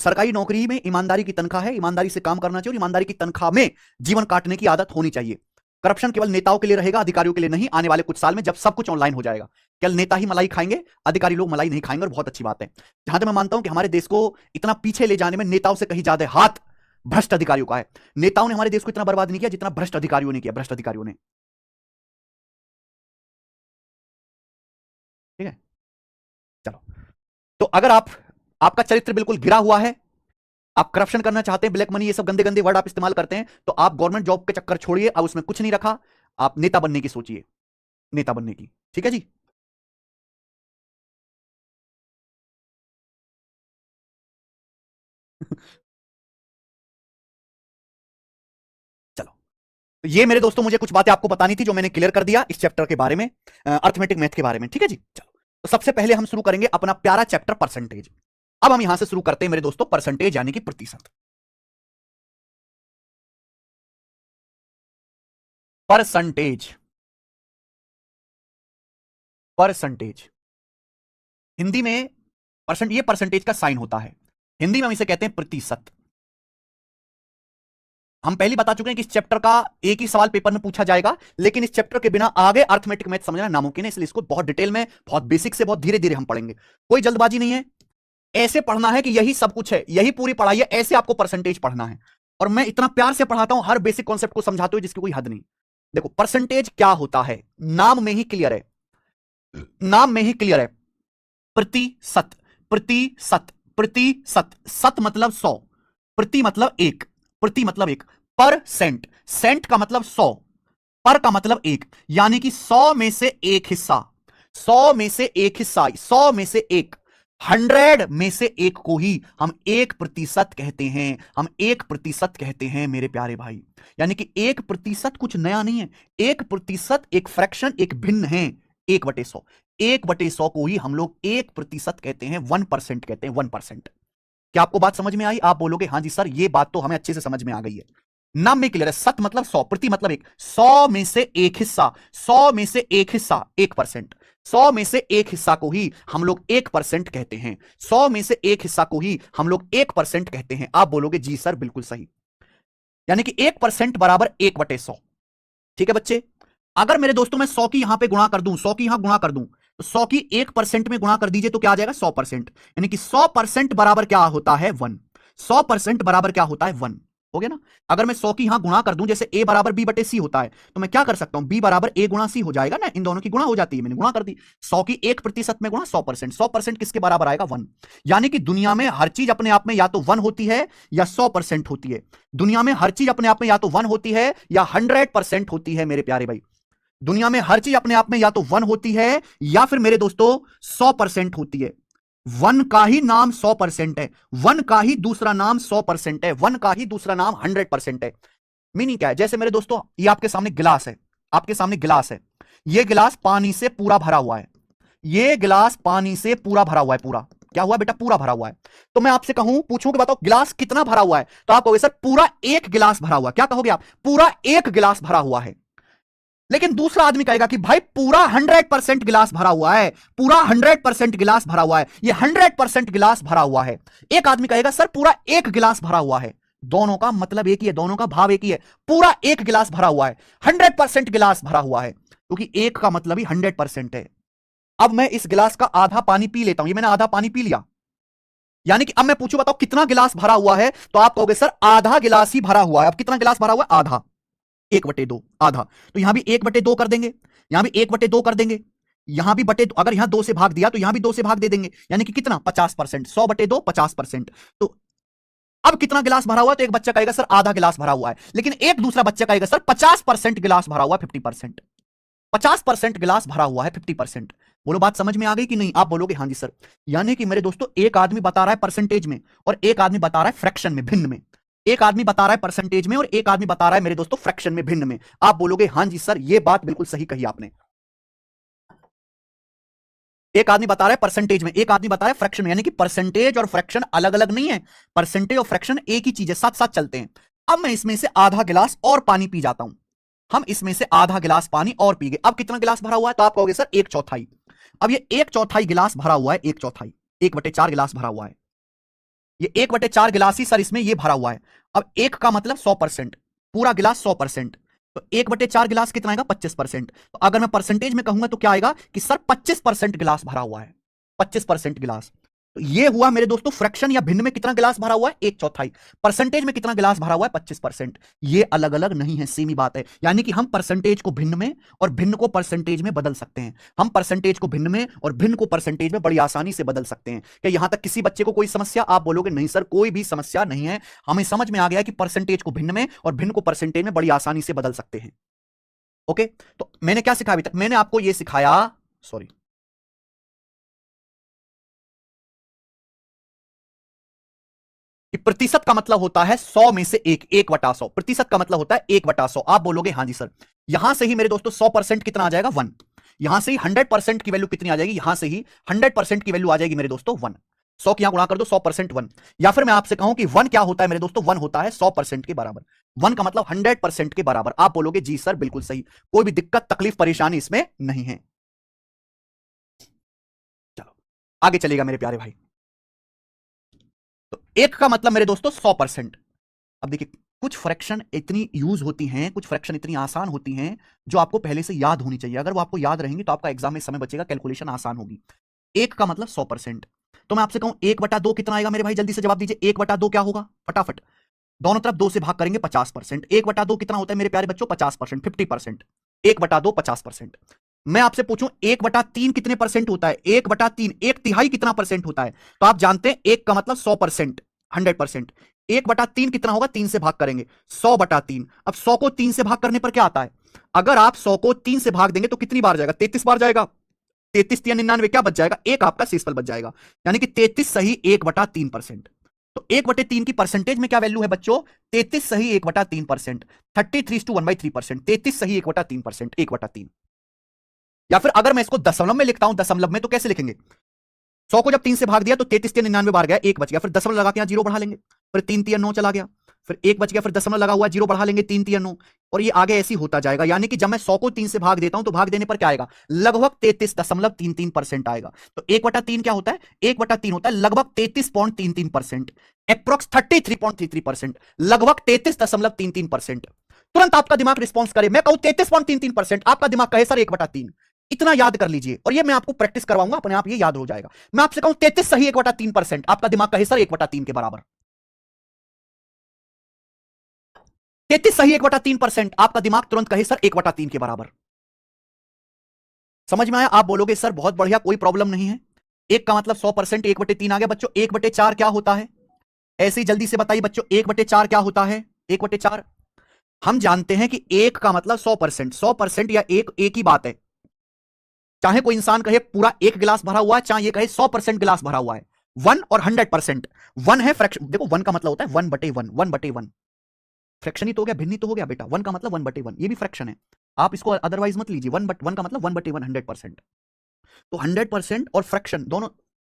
सरकारी नौकरी में ईमानदारी की तनख्वाह है, ईमानदारी से काम करना चाहिए और ईमानदारी की तनख्वाह में जीवन काटने की आदत होनी चाहिए। करप्शन केवल नेताओं के लिए रहेगा, अधिकारियों के लिए नहीं। आने वाले कुछ साल में जब सब कुछ ऑनलाइन हो जाएगा, केवल नेता ही मलाई खाएंगे, अधिकारी लोग मलाई नहीं खाएंगे। और बहुत अच्छी बात है, जहां तक मैं मानता हूं कि हमारे देश को इतना पीछे ले जाने में नेताओं से कहीं ज्यादा हाथ भ्रष्ट अधिकारियों का है। नेताओं ने हमारे देश को इतना बर्बाद नहीं किया जितना भ्रष्ट अधिकारियों ने किया, भ्रष्ट अधिकारियों ने। ठीक है, चलो। तो अगर आपका चरित्र बिल्कुल गिरा हुआ है, आप करप्शन करना चाहते हैं, ब्लैक मनी, ये सब गंदे गंदे वर्ड आप इस्तेमाल करते हैं, तो आप गवर्नमेंट जॉब के चक्कर छोड़िए, अब उसमें कुछ नहीं रखा, आप नेता बनने की सोचिए, नेता बनने की। ठीक है जी। चलो, तो ये मेरे दोस्तों मुझे कुछ बातें आपको बतानी थी जो मैंने क्लियर कर दिया इस चैप्टर के बारे में, अर्थमेटिक मैथ के बारे में। ठीक है जी। चलो, तो सबसे पहले हम शुरू करेंगे अपना प्यारा चैप्टर परसेंटेज। अब हम यहां से शुरू करते हैं मेरे दोस्तों, परसेंटेज यानी कि प्रतिशत। परसेंटेज, परसेंटेज हिंदी में ये परसेंटेज का साइन होता है, हिंदी में हम इसे कहते हैं प्रतिशत। हम पहले बता चुके हैं कि इस चैप्टर का एक ही सवाल पेपर में पूछा जाएगा, लेकिन इस चैप्टर के बिना आगे अर्थमेटिक मैथ समझना नामुमकिन है, इसलिए इसको बहुत डिटेल में, बहुत बेसिक से बहुत धीरे धीरे हम पढ़ेंगे। कोई जल्दबाजी नहीं है, ऐसे पढ़ना है कि यही सब कुछ है, यही पूरी पढ़ाई है, ऐसे आपको परसेंटेज पढ़ना है। और मैं इतना प्यार से पढ़ाता हूं हर बेसिक कॉन्सेप्ट को समझाते हुए जिसकी कोई हद नहीं। देखो परसेंटेज क्या होता है, नाम में ही क्लियर है, नाम में ही क्लियर है। प्रतिशत, प्रतिशत, प्रतिशत, सत मतलब 100, प्रति मतलब 1, प्रति मतलब 1, परसेंट, सेंट का मतलब 100, पर का मतलब 1, यानी कि 100 में से 1 हिस्सा, 100 में से एक हिस्सा, 100 में से एक, 100 में से एक को ही हम 1% कहते हैं, हम 1% कहते हैं मेरे प्यारे भाई। यानी कि 1% कुछ नया नहीं है, 1% एक फ्रैक्शन, एक भिन्न है 1/100। 1/100 को ही हम लोग 1% कहते हैं, 1% कहते हैं, 1%। क्या आपको बात समझ में आई? आप बोलोगे हां जी सर, ये बात तो हमें अच्छे से समझ में आ गई है। नाम में क्लियर है। सत मतलब 100, प्रति मतलब एक, 100 में से एक हिस्सा, 100 में से एक हिस्सा 1%, 100 में से एक हिस्सा को ही हम लोग 1% कहते हैं, 100 में से एक हिस्सा को ही हम लोग 1% कहते हैं। आप बोलोगे जी सर बिल्कुल सही। यानी कि 1% बराबर 1/100। ठीक है बच्चे, अगर मेरे दोस्तों मैं 100 की यहां पे गुणा कर दूं, 100 की यहां गुणा कर दूं, तो 100 की 1% में गुणा कर दीजिए तो क्या आ जाएगा? 100%। यानी कि 100% बराबर क्या होता है? 1। 100% बराबर क्या होता है? 1। हो गया ना? अगर मैं 100 की यहां गुणा कर दूं, जैसे a बराबर b बटे c होता है, तो मैं क्या कर सकता हूं? b बराबर a गुणा c हो जाएगा ना, इन दोनों की गुणा हो जाती है, मैंने गुणा कर दी। 100 की 1% में गुणा 100%, 100% किसके बराबर आएगा? 1। यानी कि दुनिया में हर चीज अपने आप में या तो 1 होती है या 100% होती है। दुनिया में हर चीज अपने आप में या तो 1 होती है या 100% होती है मेरे प्यारे भाई। दुनिया में हर चीज अपने आप में या तो 1 होती है या फिर मेरे दोस्तों 100% होती है। 1 का ही नाम 100% है, 1 का ही दूसरा नाम 100% है, 1 का ही दूसरा नाम 100% है। मीनिंग क्या है? जैसे मेरे दोस्तों ये आपके सामने गिलास है, आपके सामने गिलास है, ये गिलास पानी से पूरा भरा हुआ है, ये गिलास पानी से पूरा भरा हुआ है, पूरा क्या हुआ बेटा? पूरा भरा हुआ है। तो मैं आपसे कहूं, पूछूं कि बताओ गिलास कितना भरा हुआ है, तो आप कहोगे सर पूरा एक गिलास भरा हुआ। क्या कहोगे आप? पूरा एक गिलास भरा हुआ है। लेकिन दूसरा आदमी कहेगा कि भाई पूरा 100% गिलास भरा हुआ है, पूरा 100% गिलास भरा हुआ है, ये 100% गिलास भरा हुआ है। एक आदमी कहेगा सर पूरा एक गिलास भरा हुआ है। दोनों का मतलब एक ही है, दोनों का भाव एक ही है, पूरा एक गिलास भरा हुआ है, 100% गिलास भरा हुआ है, क्योंकि एक का मतलब ही 100% है। अब मैं इस गिलास का आधा पानी पी लेता हूं, ये मैंने आधा पानी पी लिया, यानी कि अब मैं पूछूं बताओ कितना गिलास भरा हुआ है, तो आप कहोगे सर आधा गिलास ही भरा हुआ है। अब कितना गिलास भरा हुआ है? आधा, 1/2, आधा। तो यहां भी 1/2 कर देंगे, यहां भी 1/2 कर देंगे, यहां भी बटे, अगर यहां 2 से भाग दिया तो यहां भी 2 से भाग दे देंगे, यानी कि कितना? 50%। 100/2 50%। तो अब कितना गिलास भरा हुआ है? तो एक बच्चा कहेगा सर आधा गिलास भरा हुआ है, लेकिन एक दूसरा बच्चा कहेगा सर 50% गिलास भरा हुआ है, 50%। 50% गिलास भरा हुआ है, 50%। बोलो बात समझ में आ गई कि नहीं? आप बोलोगे हां जी सर। यानी कि मेरे दोस्तों एक आदमी बता रहा है परसेंटेज में और एक आदमी बता रहा है फ्रैक्शन में, भिन्न में। एक आदमी बता रहा है परसेंटेज में और एक आदमी बता रहा है मेरे दोस्तों फ्रैक्शन में, भिन्न में। आप बोलोगे हां जी सर, ये बात बिल्कुल सही कही आपने। एक आदमी बता रहा है परसेंटेज में, एक आदमी बता रहा है फ्रैक्शन में, यानी कि परसेंटेज और फ्रैक्शन अलग अलग नहीं है, परसेंटेज और फ्रैक्शन एक ही चीज है, साथ साथ चलते हैं। अब मैं इसमें से आधा गिलास और पानी पी जाता हूं, हम इसमें से आधा गिलास पानी और पी गए। अब कितना गिलास भरा हुआ है? तो आप कहोगे सर 1/4। अब ये 1/4 गिलास भरा हुआ है, 1/4, 1/4 गिलास भरा हुआ है, ये 1/4 गिलास ही सर इसमें ये भरा हुआ है। अब एक का मतलब 100%, पूरा गिलास 100%, तो 1/4 गिलास कितना आएगा? 25%। तो अगर मैं परसेंटेज में कहूंगा तो क्या आएगा कि सर 25% गिलास भरा हुआ है, 25% गिलास। तो ये हुआ मेरे दोस्तों फ्रैक्शन या भिन्न में कितना गिलास भरा हुआ है? 1/4। परसेंटेज में कितना गिलास भरा हुआ है? 25%। ये अलग अलग नहीं है, सेम ही बात है। यानी कि हम परसेंटेज को भिन्न में और भिन्न को परसेंटेज में बदल सकते हैं, हम परसेंटेज को भिन्न में और भिन्न को परसेंटेज में बड़ी आसानी से बदल सकते हैं। क्या यहां तक किसी बच्चे को कोई समस्या? आप बोलोगे नहीं सर कोई भी समस्या नहीं है, हमें समझ में आ गया कि परसेंटेज को भिन्न में और भिन्न को परसेंटेज में बड़ी आसानी से बदल सकते हैं। ओके, तो मैंने क्या सिखाया अभी तक? मैंने आपको यह सिखाया, सॉरी, कि प्रतिशत का मतलब होता है 100 में से एक, 1/100। प्रतिशत का मतलब होता है 1/100। आप बोलोगे हां जी सर। यहां से ही मेरे दोस्तों 100% कितना आ जाएगा? 1। यहां से ही 100% की वैल्यू कितनी आ जाएगी? यहां से ही 100% की वैल्यू आ जाएगी मेरे दोस्तों 1। 100 की यहां गुणा कर दो, 100% 1। या फिर मैं आपसे कहूं कि 1 क्या होता है मेरे दोस्तों? 1 होता है 100% के बराबर। 1 का मतलब 100% के बराबर। आप बोलोगे जी सर बिल्कुल सही, कोई भी दिक्कत तकलीफ परेशानी इसमें नहीं है। चलो आगे चलेगा मेरे प्यारे भाई। तो एक का मतलब मेरे दोस्तों 100%। अब देखिए कुछ फ्रैक्शन इतनी यूज होती हैं, कुछ फ्रैक्शन इतनी आसान होती हैं जो आपको पहले से याद होनी चाहिए। अगर वो आपको याद रहेंगी तो आपका एग्जाम में समय बचेगा, कैलकुलेशन आसान होगी। एक का मतलब 100%। तो मैं आपसे कहूं 1/2 कितना आएगा मेरे भाई? जल्दी से जवाब दीजिए। 1/2 क्या होगा? फटाफट दोनों तरफ 2 से भाग करेंगे, 50%। 1/2 कितना होता है मेरे प्यारे बच्चों? 50%, 50%। 1/2 50%। मैं आपसे पूछूं 1/3 कितने परसेंट होता है? 1/3 1/3 कितना परसेंट होता है? तो आप जानते हैं एक का मतलब 100%, 100%। 1/3 कितना होगा? 3 से भाग करेंगे, 100/3। अब 100 को 3 से भाग करने पर क्या आता है? अगर आप 100 को 3 से भाग देंगे तो कितनी बार जाएगा? 33 बार जाएगा। 33 क्या बच जाएगा, एक आपका शेषफल बच जाएगा, यानी कि 33 सही 1/3%। तो 1/3 की परसेंटेज में क्या वैल्यू है बच्चों, 33 सही 1/3%, 33:1/3%, 33 सही 1/3%, 1/3। या फिर अगर मैं इसको दशमलव में लिखता हूं, दशमलव में तो कैसे लिखेंगे, 100 को जब 3 से भाग दिया तो 33 बार गया, एक बच गया, फिर दशमलव लगा के यहां जीरो बढ़ा लेंगे, फिर 3 3 9 चला गया, फिर एक बच गया, फिर दशमलव लगा हुआ जीरो बढ़ा लेंगे, 3 3 9, और ये आगे ऐसे ही होता जाएगा। यानी कि जब मैं 100 को 3 से भाग देता हूं तो भाग देने पर क्या आएगा, लगभग 33.33% आएगा। तो 1/3 क्या होता है, 1/3 होता है लगभग 33.33%, अप्रोक्स 33.33%, लगभग 33.33%। तुरंत आपका दिमाग रिस्पॉन्स करे, मैं कहूं 33.33%, आपका दिमाग कहे सर 1/3। इतना याद कर लीजिए, और ये मैं आपको प्रैक्टिस करवाऊंगा, अपने आप ये याद हो जाएगा। मैं आपसे कहूं 33 सही 1/3%, आपका दिमाग कहे सर 1/3 के बराबर। 33 सही 1/3%, आपका दिमाग तुरंत कहे सर 1/3 के बराबर। समझ में आया, आप बोलोगे सर बहुत बढ़िया, कोई प्रॉब्लम नहीं है। एक का मतलब 100%, 1/3 आ गया बच्चों। 1/4 क्या होता है, ऐसे ही जल्दी से बताइए बच्चों, 1/4 क्या होता है, 1/4 हम जानते हैं कि एक का मतलब 100%, 100% या एक ही बात है। चाहे कोई इंसान कहे पूरा एक गिलास भरा हुआ है, चाहे ये कहे 100% गिलास भरा हुआ है। 1 और 100%, 1 है फ्रैक्शन, देखो 1 का मतलब होता है 1/1, 1/1 फ्रैक्शन ही तो हो गया, भिन्न ही तो हो गया बेटा। 1 का मतलब 1/1, ये भी फ्रैक्शन है, आप इसको अदरवाइज मत लीजिए। 1 का मतलब 1/1, 100%। तो 100% और फ्रैक्शन दोनों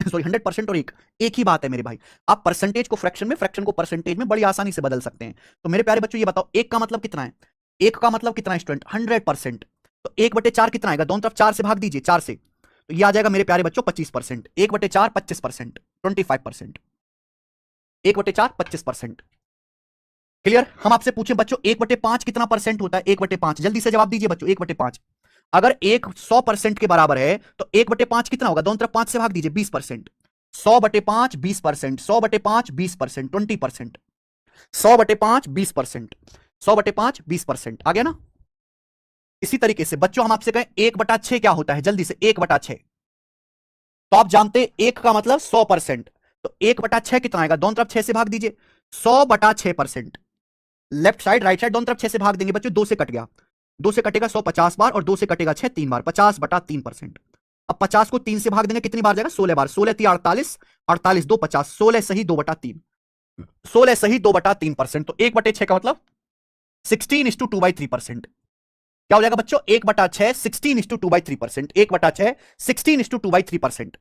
सॉरी 100% और एक ही बात है मेरे भाई। आप परसेंटेज को फ्रैक्शन में, फ्रैक्शन को परसेंटेज में बड़ी आसानी से बदल सकते हैं। तो मेरे प्यारे बच्चों ये बताओ, एक का मतलब कितना है, एक का मतलब कितना है स्टूडेंट, 100%। तो 1/4 कितना आएगा, दोनों तरफ 4 से भाग दीजिए, 4 से, तो ये आ जाएगा मेरे प्यारे बच्चों 25%। 1/4 25%, 25%, 1/4 25%। क्लियर। हम आपसे पूछे बच्चों 1/5 कितना परसेंट होता है, 1/5 जल्दी से जवाब दीजिए बच्चों। 1/5 अगर एक 100% के बराबर है तो 1/5 कितना होगा, दोनों तरफ 5 से भाग दीजिए, 20%। 100/5 20%, 100/5 20%, 20%, 100/5 20%, 100/5 20%, आ गया ना। इसी तरीके से बच्चों हम आपसे कहें 1/6 क्या होता है, जल्दी से 1/6, तो आप जानते एक का मतलब 100%, तो 1/6 कितना आएगा, दोनों तरफ 6 से भाग दीजिए, 100/6%। लेफ्ट साइड राइट साइड दोनों तरफ 6 से भाग देंगे बच्चों, 2 से कट गया, 2 से कटेगा 100 50 बार, और 2 से कटेगा 6 3 बार, 50/3%। अब 50 को 3 से भाग देंगे कितनी बार जाएगा, 16 बार, 16 3 48, 48 2 50, 16 सही 2/3, 16 सही 2/3%। तो 1/6 का मतलब 16:2/3%। क्या हो जाएगा बच्चों, 1/6 16:2/3%, 1/6 16:2/3%,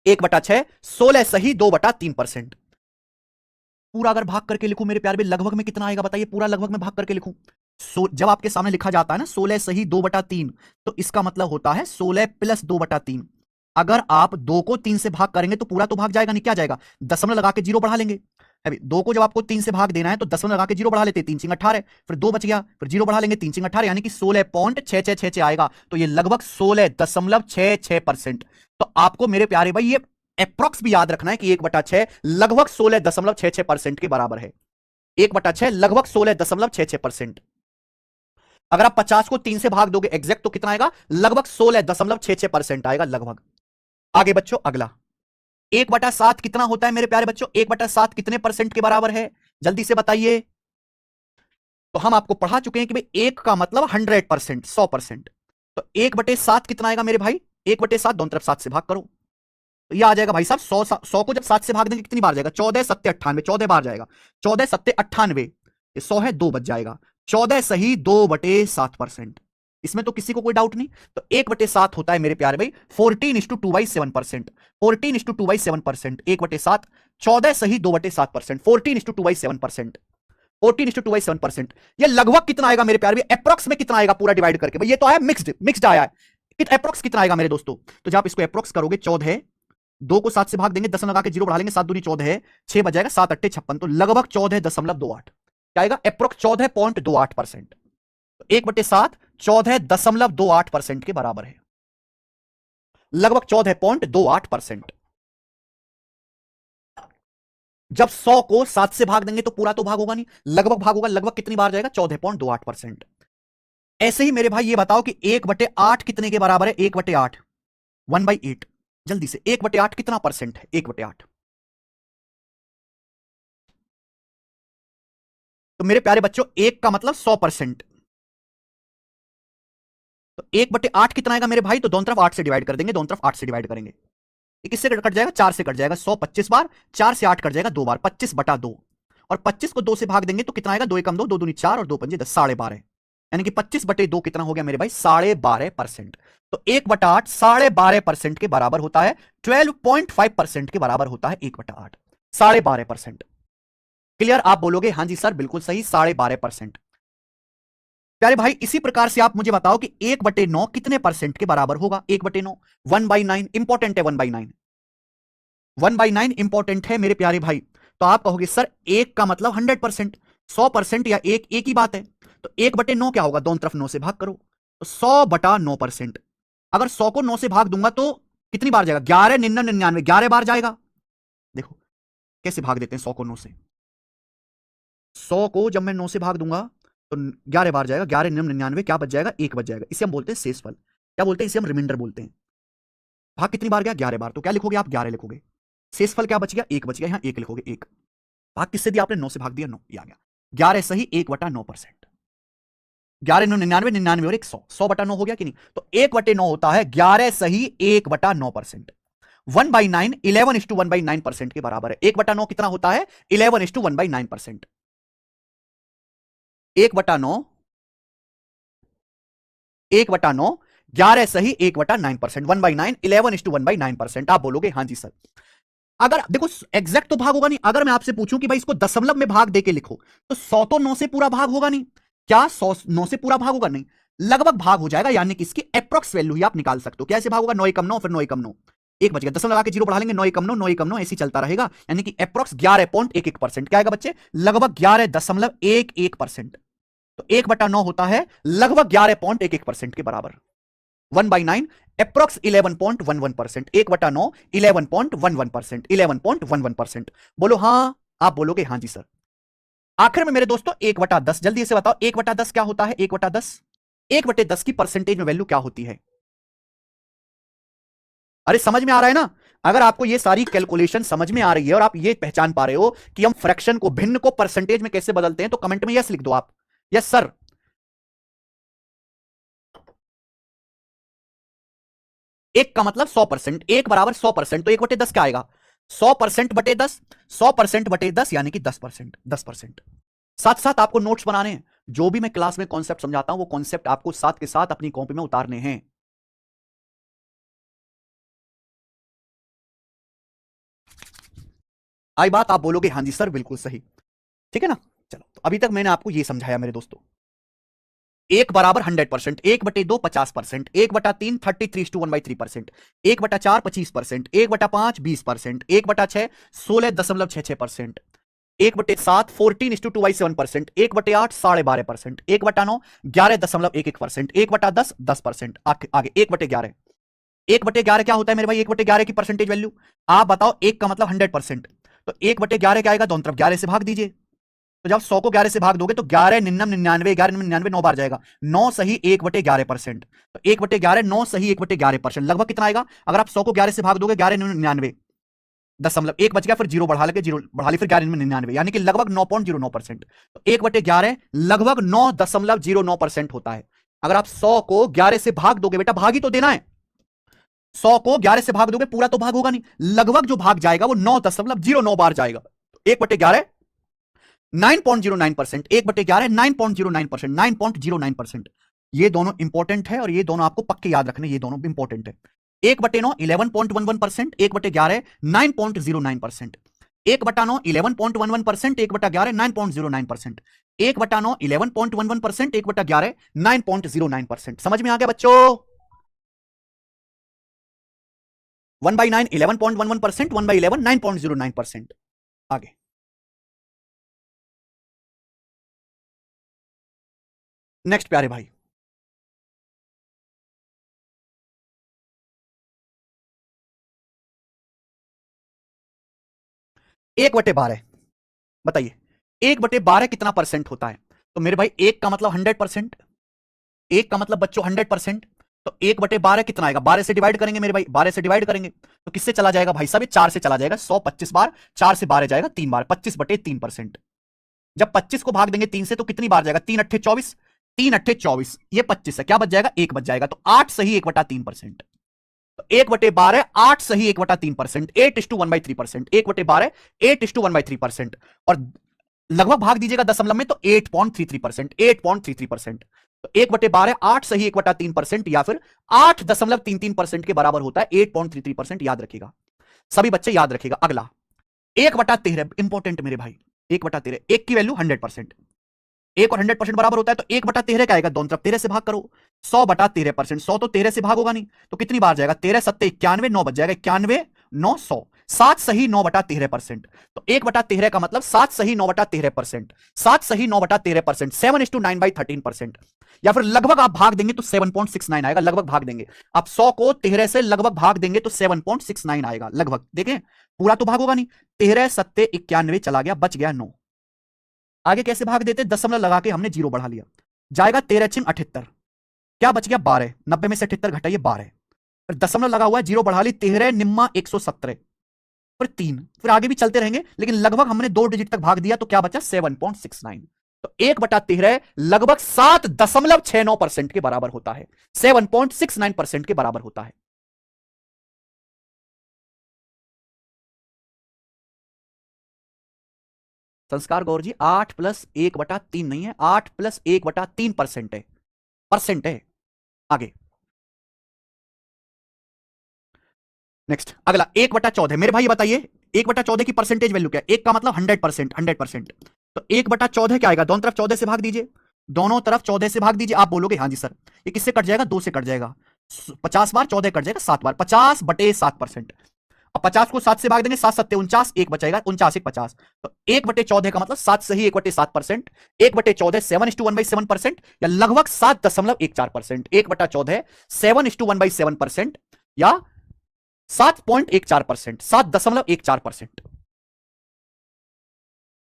1/6 16 सही 2/3%। पूरा अगर भाग करके लिखूं मेरे प्यार में, लगभग में कितना आएगा बताइए, पूरा लगभग में भाग करके लिखूं। जब आपके सामने लिखा जाता है ना 16 सही 2/3, तो इसका मतलब होता है 16 प्लस 2/3। अगर आप 2 को 3 से भाग करेंगे तो पूरा तो भाग जाएगा नहीं, क्या जाएगा, दशमलव लगा के जीरो बढ़ा लेंगे। अभी 2 को जब आपको 3 से भाग देना है तो दशमलव लगा के जीरो बढ़ा लेते, 3 चिंग 18, फिर 2 बच गया, फिर जीरो बढ़ा लेंगे, 3 चिंग 18, यानी कि 16.6666 आएगा। तो ये लगभग 16.66%। तो आपको मेरे प्यारे भाई ये अप्रोक्स भी याद रखना है कि 1/6 लगभग 16.66% के बराबर है। 1/6 लगभग 16.66%। अगर आप 50 को 3 से भाग दोगे एग्जैक्ट तो कितना आएगा, लगभग 16.66% आएगा लगभग। आगे बच्चों अगला 1/7 कितना होता है मेरे प्यारे बच्चों, 1/7 कितने परसेंट के बराबर है, जल्दी से बताइए। तो हम आपको पढ़ा चुके हैं कि भाई एक का मतलब 100%, 100%। तो 1/7 कितना आएगा मेरे भाई, 1/7 दोनों तरफ 7 से भाग करो, तो ये आ जाएगा भाई साहब 100 को जब 7 से भाग देंगे कितनी बार जाएगा, 14 7 98, 14 बार जाएगा, 14 7 98, 100 है 2 बच जाएगा, 14 सही 2/7%। इसमें तो किसी को कोई डाउट नहीं। तो 1/7 होता है मेरे प्यारे भाई 14:2/7%, 14:2/7%, 1/7, 14 सही 2/7%, 14:2/7%, 14:2/7%। ये लगभग कितना आएगा मेरे प्यारे भाई, अप्रोक्स में कितना आएगा पूरा डिवाइड करके, भाई ये तो आया मिक्स्ड, मिक्स्ड आया है, अप्रोक्स कितना आएगा मेरे दोस्तों। तो जब आप इसको अप्रोक्स करोगे 14, 2 को 7 से भाग देंगे, 10 लगा के जीरो बढ़ा लेंगे, 7 दूनी 14 है, 6 बजाएगा, 7 8 56, तो लगभग 14.28 क्या आएगा, अप्रोक्स 14.28%। 1/7 14.28% के बराबर है, लगभग 14.28%। जब 100 को 7 से भाग देंगे तो पूरा तो भाग होगा नहीं, लगभग भाग होगा, लगभग कितनी बार जाएगा, 14.28%। ऐसे ही मेरे भाई ये बताओ कि 1/8 कितने के बराबर है, 1/8 1/8, जल्दी से 1/8 कितना परसेंट है, 1/8। तो मेरे प्यारे बच्चों एक का मतलब 100%, तो 1/8 कितना आएगा मेरे भाई? तो दोनों तरफ 8 से डिवाइड कर देंगे, दोनों तरफ 8 से डिवाइड करेंगे। ये किससे कट जाएगा? 4 से कट जाएगा। 100 25 बार, 4 से 8 कट जाएगा 2 बार, 25/2। और 25 को 2 से भाग देंगे तो कितना आएगा? 2 एकम 2, 2 दूनी 4 और 2 पंजे 10, 12.5। यानी कि 25/2 कितना हो गया मेरे भाई? 12.5%। तो 1/8 12.5% के बराबर होता है, 12.5% के बराबर होता है 1/8, 12.5%। क्लियर? आप बोलोगे हाँ जी सर बिल्कुल सही, 12.5%। प्यारे भाई इसी प्रकार से आप मुझे बताओ कि 1/9 कितने परसेंट के बराबर होगा? 1/9 1/9 इंपॉर्टेंट है, 1/9 1/9 इंपॉर्टेंट है मेरे प्यारे भाई। तो आप कहोगे सर 1 का मतलब 100%, 100% या एक ही बात है। तो 1/9 क्या होगा? दोनों तरफ 9 से भाग करो, तो 100/9%। अगर 100 को 9 से भाग दूंगा तो कितनी बार जाएगा? 11 99 99, 11 बार जाएगा। देखो कैसे भाग देते हैं 100 को 9 से। 100 को जब मैं 9 से भाग दूंगा तो 11 बार जाएगा, 11 99, क्या बच जाएगा? 1 बच जाएगा। इसे हम बोलते हैं शेषफल। क्या बोलते हैं? इसे हम रिमाइंडर बोलते हैं। भाग कितनी बार गया? 11 बार। तो क्या लिखोगे आप? 11 लिखोगे। शेषफल क्या बच गया? 1 बच गया, यहां 1 लिखोगे। 1 भाग किससे दिया आपने? 9 से भाग दिया, 9 आ गया। 11 सही 1/9%। 11 9 99 99 और 100, 100/9 हो गया कि नहीं? तो 1/9 होता है 11 सही 1/9%। 1/9 11:1/9% के बराबर है। 1/9 कितना होता है? 11:1/9%। 1/9 1/9 11 सही 1/9%। 1/9 11:1/9%। आप बोलोगे हाँ जी सर। अगर देखो एग्जैक्ट तो भाग होगा नहीं। अगर मैं आपसे पूछूं कि भाई इसको दशमलव में भाग देके लिखो, तो 100 तो 9 से पूरा भाग होगा नहीं। क्या 100 9 से पूरा भाग होगा? नहीं, लगभग भाग हो जाएगा। यानी कि इसकी अप्रॉक्स वैल्यू ही आप निकाल सकते हो। कैसे भाग होगा? 9 एकम 9, फिर 9 एकम 9, 1 बच गया। दशमलव लगा के 0 बढ़ा लेंगे, 9 एकम 9, 9 एकम 9, ऐसे चलता रहेगा। यानी कि अप्रॉक्स 11.11%। क्या आएगा बच्चे? लगभग 11.11%। तो 1/9 होता है लगभग 11.11% के बराबर। 1/9 अप्रॉक्स 11.11%। 1/9 11.11%, 11.11%। बोलो हाँ। आप बोलोगे हाँ जी सर। आखिर में मेरे दोस्तों 1/10, जल्दी से बताओ 1/10 क्या होता है? 1/10 1/10 की परसेंटेज में वैल्यू क्या होती है? अरे समझ में आ रहा है ना? अगर आपको ये सारी कैलकुलेशन समझ में आ रही है और आप ये पहचान पा रहे हो कि हम फ्रैक्शन को, भिन्न को परसेंटेज में कैसे बदलते हैं, तो कमेंट में यस लिख दो आप। Yes sir. एक का मतलब 100%, 1 बराबर 100%, तो 1/10 क्या आएगा? 100%/10, 100%/10 यानी कि 10%, 10%। साथ साथ आपको नोट्स बनाने हैं। जो भी मैं क्लास में कॉन्सेप्ट समझाता हूं वो कॉन्सेप्ट आपको साथ के साथ अपनी कॉपी में उतारने हैं। आई बात? आप बोलोगे हाँ जी सर बिल्कुल सही। ठीक है ना? चलो तो अभी तक मैंने आपको ये समझाया मेरे दोस्तों। 1 बराबर 100%, 1/2 50%, 1/3 33:1/3%, 1/4 25%, 1/5 20%, 1/6 16.66%, 1/7 14:2/7%, 1/8 12.5%, 1/9 11.11%, 1/10 10%। आगे 1/11, 1/11 क्या होता है मेरे भाई? 1/11 की परसेंटेज वैल्यू आप बताओ। 1 का मतलब 100%, तो 1/11 क्या आएगा? दोनों तरफ 11 से भाग दीजिए। तो जब 100 को 11 से भाग दोगे तो 11 99 99, 11 99 9 बार जाएगा। 9 सही 1/11%। तो 1/11 9 सही 1/11%, लगभग कितना आएगा? अगर आप 100 को 11 से भाग दोगे, 11 99 दशमलव, 1 बच गया, फिर 0 बढ़ा लेके 0 बढ़ा ली, फिर 11 99, यानी कि लगभग 9.09%। तो 1/11 लगभग 9.09% होता है। अगर आप 100 को 11 से भाग दोगे, बेटा भाग ही तो देना है। 100 को 11 से भाग दोगे, पूरा तो भाग होगा नहीं, लगभग जो भाग जाएगा वो 9.09 बार जाएगा। 1/11 9.09%, 1/11 9.09%, 9.09%। ये दोनों इंपॉर्टेंट है और ये दोनों आपको पक्के याद रखने, ये दोनों इंपॉर्टेंट है। 1/9 11.11%, 1/11 9.09%, 1/9 11.11%, 1/11 9.09%, 1/9 11.11%, 1/11 9.09%। समझ में आ गया बच्चों? 1/9 11.11%, 1/11 9.09%। आगे नेक्स्ट प्यारे भाई, एक बटे 12 बताइए। 1/12 कितना परसेंट होता है? तो मेरे भाई 1 का मतलब 100%, 1 का मतलब बच्चों 100%। तो 1/12 कितना आएगा? 12 से डिवाइड करेंगे मेरे भाई, 12 से डिवाइड करेंगे तो किससे चला जाएगा भाई साहब? 4 से चला जाएगा। 100 25 बार, 4 से 12 जाएगा 3 बार, 25/3%। जब 25 को भाग देंगे 3 से तो कितनी बार जाएगा? 3 अट्ठे 24, 3 × 8 = 24, ये 25 है, क्या बच जाएगा? 1 बच जाएगा। तो 8 सही 1/3%। तो 1/12 8 सही 1/3%, 8:1/3%, 1/12 8:1/3%। और लगभग भाग दीजिएगा दशमलव में तो 8.33%, 8.33%। तो 1/12 8 सही 1/3% या फिर 8.33% के बराबर होता है 8.33%। याद रखिएगा सभी बच्चे, याद रखिएगा। अगला 1/13, इंपॉर्टेंट मेरे भाई। 1/13, एक की वैल्यू 100%, एक और 100% बराबर होता है। तो 1/13 क्या आएगा? दोनों तरफ 13 से भाग करो। 100/13%, 100 तो 13 से भाग होगा नहीं, तो कितनी बार जाएगा? 13 7 91, 9 बच जाएगा। 91 9 100, 7 सही 9/13%। तो 1/13 का मतलब 7 सही 9/13%, 7 सही 9/13%, 7:9/13%। या फिर लगभग आप भाग देंगे तो 7.69 आएगा। लगभग भाग देंगे आप 100 को 13 से लगभग भाग देंगे तो 7.69 आएगा लगभग। देखें पूरा तो भाग होगा नहीं। 13 7 91 चला गया, बच गया 9। आगे कैसे भाग देते? दशमलव लगा के हमने 0 बढ़ा लिया, जाएगा 13 × 78, क्या बच गया? 12। 90 में से 78 घटाइए 12, फिर दशमलव लगा हुआ है 0 बढ़ा ली, 13 निम्मा 117, फिर 3, फिर आगे भी चलते रहेंगे। लेकिन लगभग हमने 2 डिजिट तक भाग दिया तो क्या बचा? 7.69। तो 1/13 लगभग 7.69% के बराबर होता है, 7.69% के बराबर होता है। संस्कार गौर जी, 8 + 1/3 नहीं है, 8 + 1/3% है, परसेंट है। आगे नेक्स्ट अगला 1/14। मेरे भाई बताइए 1/14 की परसेंटेज वैल्यू क्या है? 1 का मतलब 100%, 100%। तो 1/14 क्या आएगा? दोनों तरफ 14 से भाग दीजिए, दोनों तरफ 14 से भाग दीजिए। आप बोलोगे हाँ जी सर, ये किससे कट जाएगा? 2 से कट जाएगा। 50 बार 14 कट जाएगा 7 बार, 50/7%। अब 50 को 7 से भाग देंगे, 7 7 49, 1 बचेगा, 49 1 50। तो 1/14 का मतलब 7 सही 1/7%, 1/14 7:1/7%, या लगभग 7.14%। 1/14 7:1/7%, या 7.14%, 7.14%।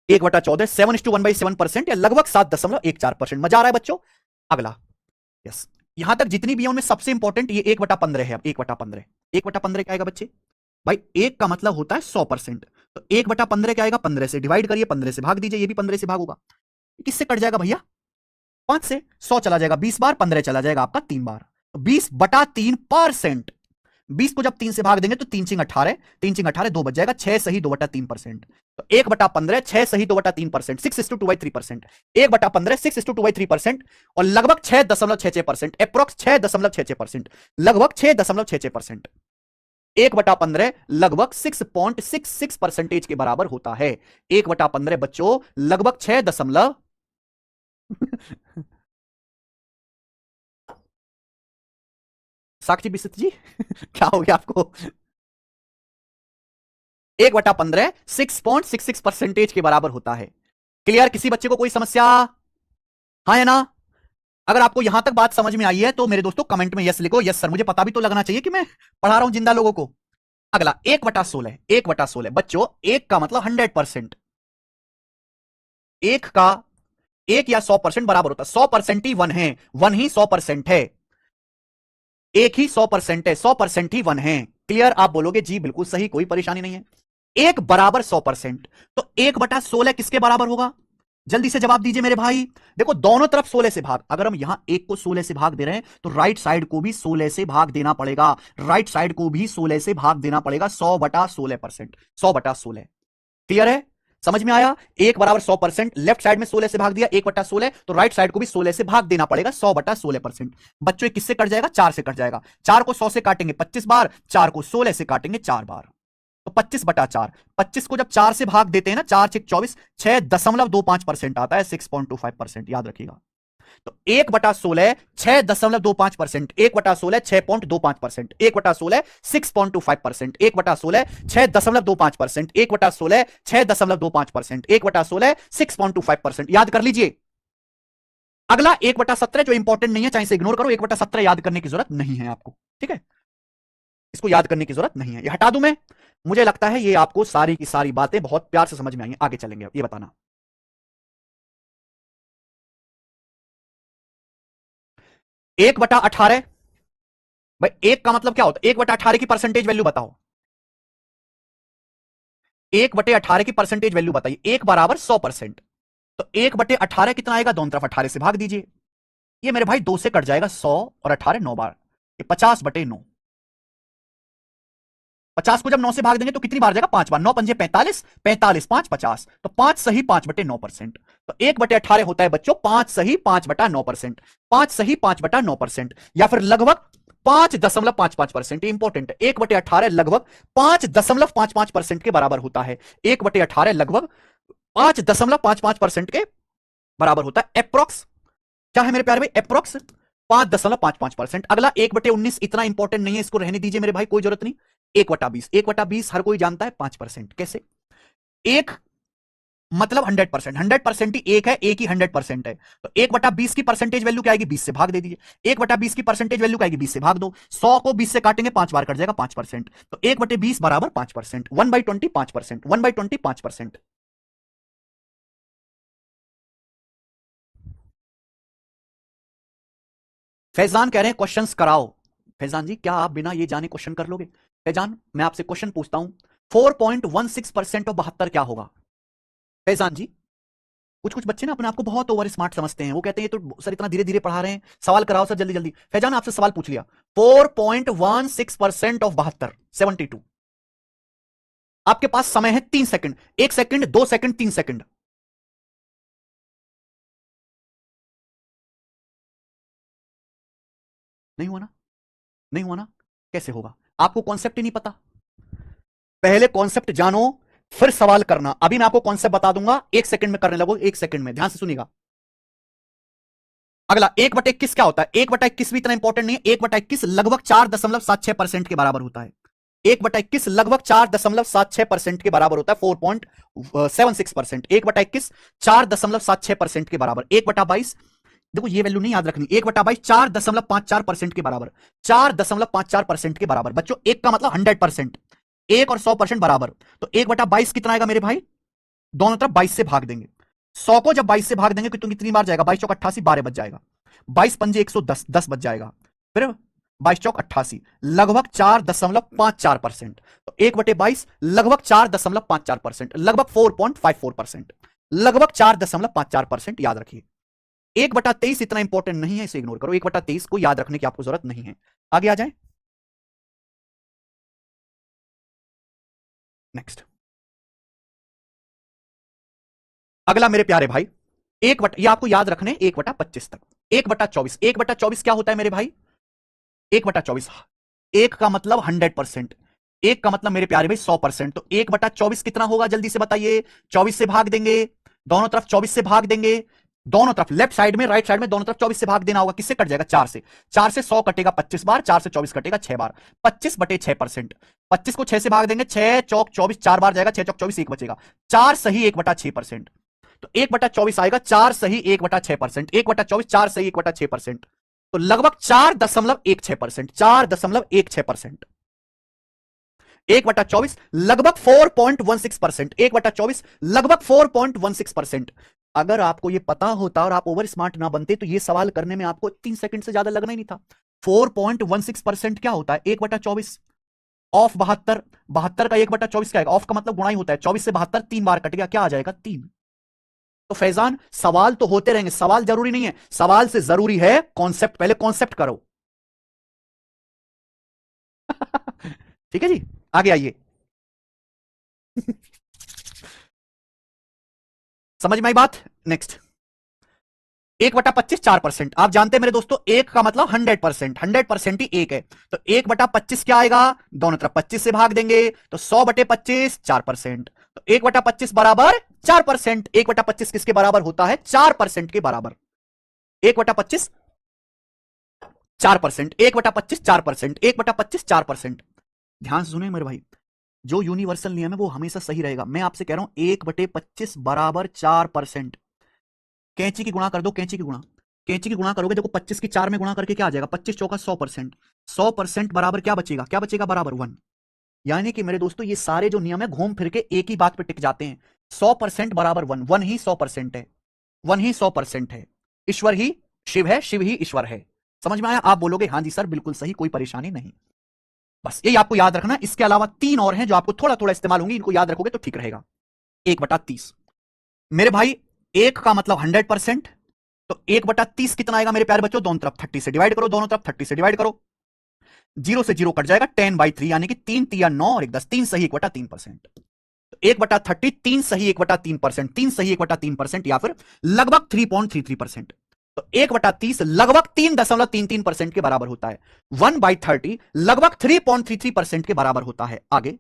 1/14 7:1/7%, या लगभग 7.14%। मजा आ रहा है बच्चों? अगला यस, यहां तक जितनी भी है उनमें सबसे इंपॉर्टेंट ये 1/15 है। अब 1/15, 1/15 क्या आएगा बच्चे? भाई 1 का मतलब होता है 100%। तो 1/15 क्या आएगा? 15 से डिवाइड करिए, 15 से भाग दीजिए, ये भी 15 से भाग होगा। किससे कट जाएगा भैया? 5 से। 100 चला जाएगा 20 बार, 15 चला जाएगा आपका 3 बार, तो 20/3%। 20 को जब 3 से भाग देंगे तो 3 × 18, 3 × 18 2 बच जाएगा, 6 सही 2/3%। तो 1/15 6 सही 2/3%, 6:2/3%। 1/15 6:2/3%, और लगभग 6.66%, अप्रोक्स 6.66%, लगभग 6.66%। 1/15 लगभग 6.66% के बराबर होता है। 1/15 बच्चों लगभग 6 दशमलव साक्षी बिस्त जी क्या हो गया आपको? 1/15 6.66% के बराबर होता है। क्लियर? किसी बच्चे को कोई समस्या? हाँ है ना? अगर आपको यहां तक बात समझ में आई है तो मेरे दोस्तों कमेंट में यस लिखो। यस सर, मुझे पता भी तो लगना चाहिए कि मैं पढ़ा रहा हूं जिंदा लोगों को। अगला 1/16, 1/16 बच्चों, 1 का मतलब 100%। 1 का 1 या 100% बराबर होता है। 100% ही 1 है, 1 ही 100% है, एक ही 100% है, 100% ही 1 है। क्लियर? आप बोलोगे जी बिल्कुल सही, कोई परेशानी नहीं है। 1 बराबर 100%, तो 1/16 किसके बराबर होगा? जल्दी से जवाब दीजिए मेरे भाई। देखो दोनों तरफ 16 से भाग, अगर हम यहां 1 को 16 से भाग दे रहे हैं तो राइट साइड को भी 16 से भाग देना पड़ेगा, राइट साइड को भी 16 से भाग देना पड़ेगा। 100/16%, 100/16। क्लियर है? समझ में आया? 1 बराबर 100%, लेफ्ट साइड में 16 से भाग दिया, 1/16, तो राइट साइड को भी 16 से भाग देना पड़ेगा, 100/16%। बच्चों किससे कट जाएगा? 4 से कट जाएगा। 4 को 100 से काटेंगे 25 बार, 4 को 16 से काटेंगे 4 बार, तो 25/4। 25 को जब 4 से भाग देते हैं ना, 4 6 24, 6.25% आता है, 6.25%। याद रखिएगा। तो 1/16 6.25%, 1/16 6.25%, 1/16 6.25%, 1/16 6.25%, 1/16 6.25%, 1/16 6.25%। याद कर लीजिए। अगला 1/17 जो इंपॉर्टेंट नहीं है, चाहे इसे इग्नोर करो, 1/17 याद करने की जरूरत नहीं है आपको, ठीक है? इसको याद करने की जरूरत नहीं है, ये हटा दूं मैं? मुझे लगता है ये आपको सारी की सारी बातें बहुत प्यार से समझ में आई हैं। आगे चलेंगे, ये बताना 1/18। भाई 1 का मतलब क्या होता है? 1/18 की परसेंटेज वैल्यू बताओ, 1/18 की परसेंटेज वैल्यू बताइए। 1 बराबर 100%, तो 1/18 कितना आएगा? दोनों तरफ 18 से भाग दीजिए, ये मेरे भाई 2 से कट जाएगा 100 और 18 9 बार, ये 50/9। 50 को जब 9 से भाग देंगे तो कितनी बार जाएगा? 5 बार। 9 पंजे 45, 45 5 50, तो 5 सही 5/9%। तो 1/18 होता है बच्चों 5 सही 5/9%। 5 सही 5/9%, या फिर लगभग 5.55%। ये इंपॉर्टेंट है। 1/18 लगभग 5.55% के बराबर होता है। 1/18 लगभग 5.55% के बराबर होता है। एप्रोक्स क्या है मेरे प्यारे भाई? एप्रोक्स 5.55%। अगला 1/19, इतना इंपॉर्टेंट नहीं है, इसको रहने दीजिए मेरे भाई, कोई जरूरत नहीं। 1/20, 1/20 हर कोई जानता है 5%। कैसे? एक मतलब 100%, 100% ही एक है, एक ही 100% है। तो 1/20 की परसेंटेज वैल्यू क्या आएगी? 20 से भाग दे दीजिए। 1/20 की परसेंटेज वैल्यू क्या आएगी? 20 से भाग दो। 100 को 20 से काटेंगे 5 बार, कट जाएगा 5%। तो 1/20 बराबर 5%। 1/20 5%, 1/20 5%। फैजान कह रहे हैं क्वेश्चंस कराओ। फैजान जी क्या आप बिना ये जाने क्वेश्चन कर लोगे? फैजान मैं आपसे क्वेश्चन पूछता हूं, 4.16% ऑफ 72 क्या होगा? फैजान जी, कुछ कुछ बच्चे ना अपने आप को बहुत ओवर स्मार्ट समझते हैं, वो कहते हैं ये तो सर इतना धीरे धीरे पढ़ा रहे हैं, सवाल कराओ सर जल्दी जल्दी। फैजान आपसे सवाल पूछ लिया, 4.16% ऑफ 72, 72। आपके पास समय है 3 सेकंड, 1 सेकंड, 2 सेकंड, 3 सेकंड। नहीं हुआ ना? नहीं हुआ ना? कैसे होगा? आपको कॉन्सेप्ट ही नहीं पता। पहले कॉन्सेप्ट जानो, फिर सवाल करना। अभी मैं आपको कॉन्सेप्ट बता दूंगा, 1 सेकंड में करने लगो, 1 सेकंड में, ध्यान से सुनिएगा। अगला 1/21 क्या होता है? 1/21 भी इतना इंपॉर्टेंट नहीं है। 1/21 लगभग 4.76% के बराबर होता है। 1/21 लगभग 4.76% के बराबर होता है, 4.76%। 1/21 4.76% के बराबर। 1/22 देखो ये वैल्यू नहीं याद रखनी। 1/22 4.54% के बराबर, 4.54% के बराबर। बच्चों एक का मतलब 100%, एक और 100% बराबर। तो 1/22 कितना आएगा मेरे भाई? दोनों तरफ 22 से भाग देंगे। 100 को जब 22 से भाग देंगे तो कितनी बार जाएगा? 22 चौक 88, 12 बच जाएगा। 22 पंजे 110, 10 बच जाएगा। फिर 22 चौक 88, लगभग 4.54%। तो 1/22 लगभग 4.54%, लगभग 4.54%, लगभग 4.54%। याद रखिए। 1/23 इतना इंपॉर्टेंट नहीं है, इसे इग्नोर करो। 1/23 को याद रखने की आपको जरूरत नहीं है। आगे आ जाए, नेक्स्ट। अगला मेरे प्यारे भाई, ये आपको याद रखने 1/25 तक। 1/24, 1/24 क्या होता है मेरे भाई? 1/24, एक का मतलब 100%, एक का मतलब मेरे प्यारे भाई 100%। तो 1/24 कितना होगा? जल्दी से बताइए। 24 से भाग देंगे, दोनों तरफ 24 से भाग देंगे, दोनों तरफ लेफ्ट साइड में राइट साइड में दोनों तरफ 24 से भाग देना होगा। किससे कट जाएगा? 4 से। 4 से 100 कटेगा 25 बार, 4 से 24 कटेगा 6 बार। 25/6%। 25 को 6 से भाग देंगे, 6 चौक 24, 4 बार जाएगा, 6 चौक 24, एक बचेगा। 4 सही 1/6%। तो 1/24 आएगा 4 सही 1/6%। 1/24 4 सही 1/6%, तो लगभग 4.16%, 4.16%। 1/24 लगभग 4.16%, 1/24 लगभग 4.16%। अगर आपको यह पता होता और आप ओवर स्मार्ट ना बनते तो यह सवाल करने में आपको 3 सेकंड से ज्यादा लगना ही नहीं था। 4.16% क्या होता है? 1/24 ऑफ 72, 72 का 1/24 क्या आएगा? ऑफ का मतलब गुणा ही होता है। 24 से 72 3 बार कट गया, क्या आ जाएगा? 3। तो फैजान सवाल तो होते रहेंगे, सवाल जरूरी नहीं है, सवाल से जरूरी है कॉन्सेप्ट। पहले कॉन्सेप्ट करो। ठीक है जी, आगे आइए। समझ में आई बात? नेक्स्ट। 1/25 4%। आप जानते हैं मेरे दोस्तों, एक का मतलब 100%, 100% ही एक है। तो 1/25 क्या आएगा? दोनों तरफ 25 से भाग देंगे, तो 100/25 4%। तो 1/25 बराबर 4%। 1/25 किसके बराबर होता है? 4% के बराबर। 1/25 4%, 1/25 4%, 1/25 4%। ध्यान से सुनिए मेरे भाई, जो यूनिवर्सल नियम है वो हमेशा सही रहेगा। मैं आपसे कह रहा हूं 1/25 बराबर 4%। कैंची की गुणा कर दो, कैंची की गुणा, कैंची की गुणा करोगे, देखो 25 की 4 में गुणा करके क्या आ जाएगा? 25 चौका 100%। 100% बराबर क्या बचेगा? क्या बचेगा? बराबर 1। यानी कि मेरे दोस्तों ये सारे जो नियम है घूम फिर के एक ही बात पे टिक जाते हैं। 100% बराबर 1, 1 ही 100% है, 1 ही 100% है। ईश्वर ही शिव है, शिव ही ईश्वर है। समझ में आया? आप बोलोगे हाँ जी सर बिल्कुल सही, कोई परेशानी नहीं। बस यही आपको याद रखना। इसके अलावा 3 और हैं जो आपको थोड़ा थोड़ा इस्तेमाल होंगे, इनको याद रखोगे तो ठीक रहेगा। 1/30 मेरे भाई, एक का मतलब 100%, तो 1/30 कितना आएगा मेरे प्यारे बच्चों? दोनों तरफ 30 से डिवाइड करो, दोनों तरफ 30 से डिवाइड करो, 0 से 0 कट जाएगा, 10/3 यानी कि 3 तिया 9 और 1 10, 3 सही 1/3%। 1/30 3 सही 1/3%, 3 सही 1/3% या फिर लगभग 3.33%। तो 1/30 लगभग 3.33% के बराबर होता है। 1/30 लगभग 3.33% के बराबर होता है। आगे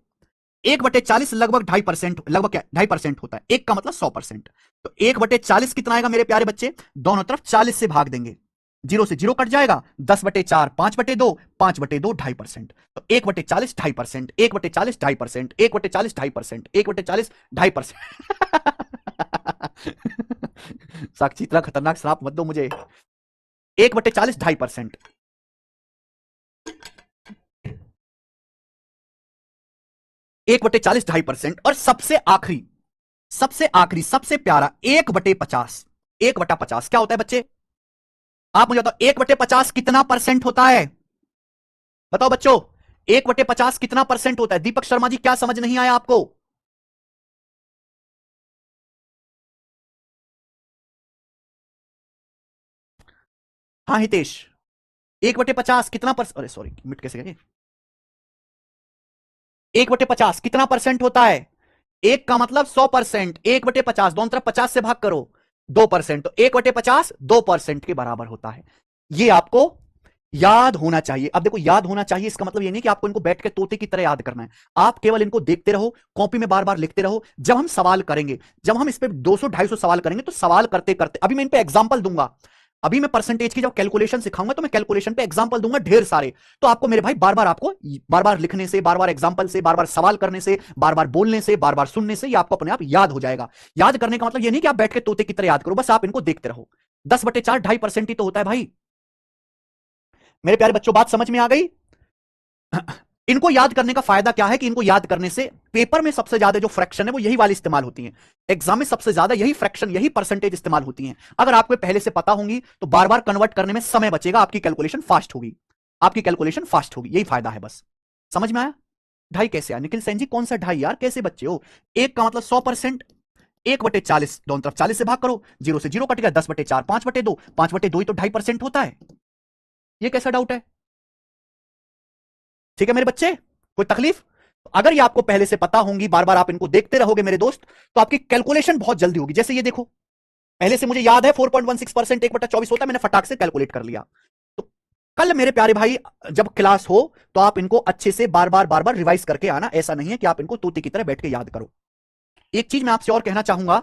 1/40 लगभग 2.5%, लगभग क्या 2.5% होता है। एक का मतलब 100%। तो 1/40 कितना आएगा मेरे प्यारे बच्चे? दोनों तरफ 40 से भाग देंगे, 0 से 0 कट जाएगा, 10/4 5/2, 5/2 2.5%। तो 1/40 2.5%, 1/40 2.5%, 1/40 2.5%, 1/40 2.5%। साक्षी इतना खतरनाक श्राप मत दो मुझे। 1/40 2.5%, 1/40 2.5%। और सबसे आखिरी सबसे प्यारा 1/50, 1/50 क्या होता है बच्चे? आप मुझे बताओ 1/50 कितना परसेंट होता है? बताओ बच्चों 1/50 कितना परसेंट होता है? दीपक शर्मा जी क्या समझ नहीं आया आपको? हाँ हितेश, 1/50 कितना अरे सॉरी मिट कैसे गए? 1/50 कितना परसेंट होता है? एक का मतलब 100%, 1/50 दोनों तरफ 50 से भाग करो, 2%। तो 1/50 2% के बराबर होता है। ये आपको याद होना चाहिए। अब देखो याद होना चाहिए इसका मतलब ये नहीं कि आपको इनको बैठ के तोते की तरह याद करना है। आप केवल इनको देखते रहो, कॉपी में बार बार लिखते रहो। जब हम सवाल करेंगे, जब हम इस पे 200-250 सवाल करेंगे, तो सवाल करते करते अभी मैं इन पे एग्जांपल दूंगा। अभी मैं परसेंटेज की जब कैलकुलेशन सिखाऊंगा तो मैं कैलकुलेशन पे एग्जांपल दूंगा ढेर सारे। तो आपको मेरे भाई बार बार आपको बार बार लिखने से, बार बार एग्जांपल से, बार बार सवाल करने से, बार बार बोलने से, बार बार सुनने से ये आपको अपने आप याद हो जाएगा। याद करने का मतलब ये नहीं कि आप बैठ के तोते की तरह याद करो, बस आप इनको देखते रहो। 10/4 2.5% ही तो होता है भाई। मेरे प्यारे बच्चों बात समझ में आ गई? इनको याद करने का फायदा क्या है कि इनको याद करने से पेपर में सबसे ज्यादा जो फ्रैक्शन है वो यही वाली इस्तेमाल होती है। एग्जाम में सबसे ज्यादा यही फ्रैक्शन, यही परसेंटेज इस्तेमाल होती है। अगर आपको पहले से पता होंगी तो बार बार कन्वर्ट करने में समय बचेगा, आपकी कैलकुलेशन फास्ट होगी, आपकी कैलकुलेशन फास्ट होगी। यही फायदा है बस। समझ में आया? ढाई कैसे आया? निखिल सेन जी कौन सा ढाई यार, कैसे बच्चे हो? एक का मतलब 100%, 1/40 दोनों तरफ 40 से भाग करो, 0 से 0 कट गया, 10/4 5/2, 5/2 ही तो 2.5% होता है। ये कैसा डाउट है? ठीक है मेरे बच्चे, कोई तकलीफ? अगर ये आपको पहले से पता होंगी, बार बार आप इनको देखते रहोगे मेरे दोस्त, तो आपकी कैलकुलेशन बहुत जल्दी होगी। जैसे ये देखो, पहले से मुझे याद है 4.16% 1/24 होता है, मैंने फटाक से कैलकुलेट कर लिया। तो कल मेरे प्यारे भाई जब क्लास हो तो आप इनको अच्छे से बार बार रिवाइज करके आना। ऐसा नहीं है कि आप इनको तोते की तरह बैठ के याद करो। एक चीज मैं आपसे और कहना चाहूंगा,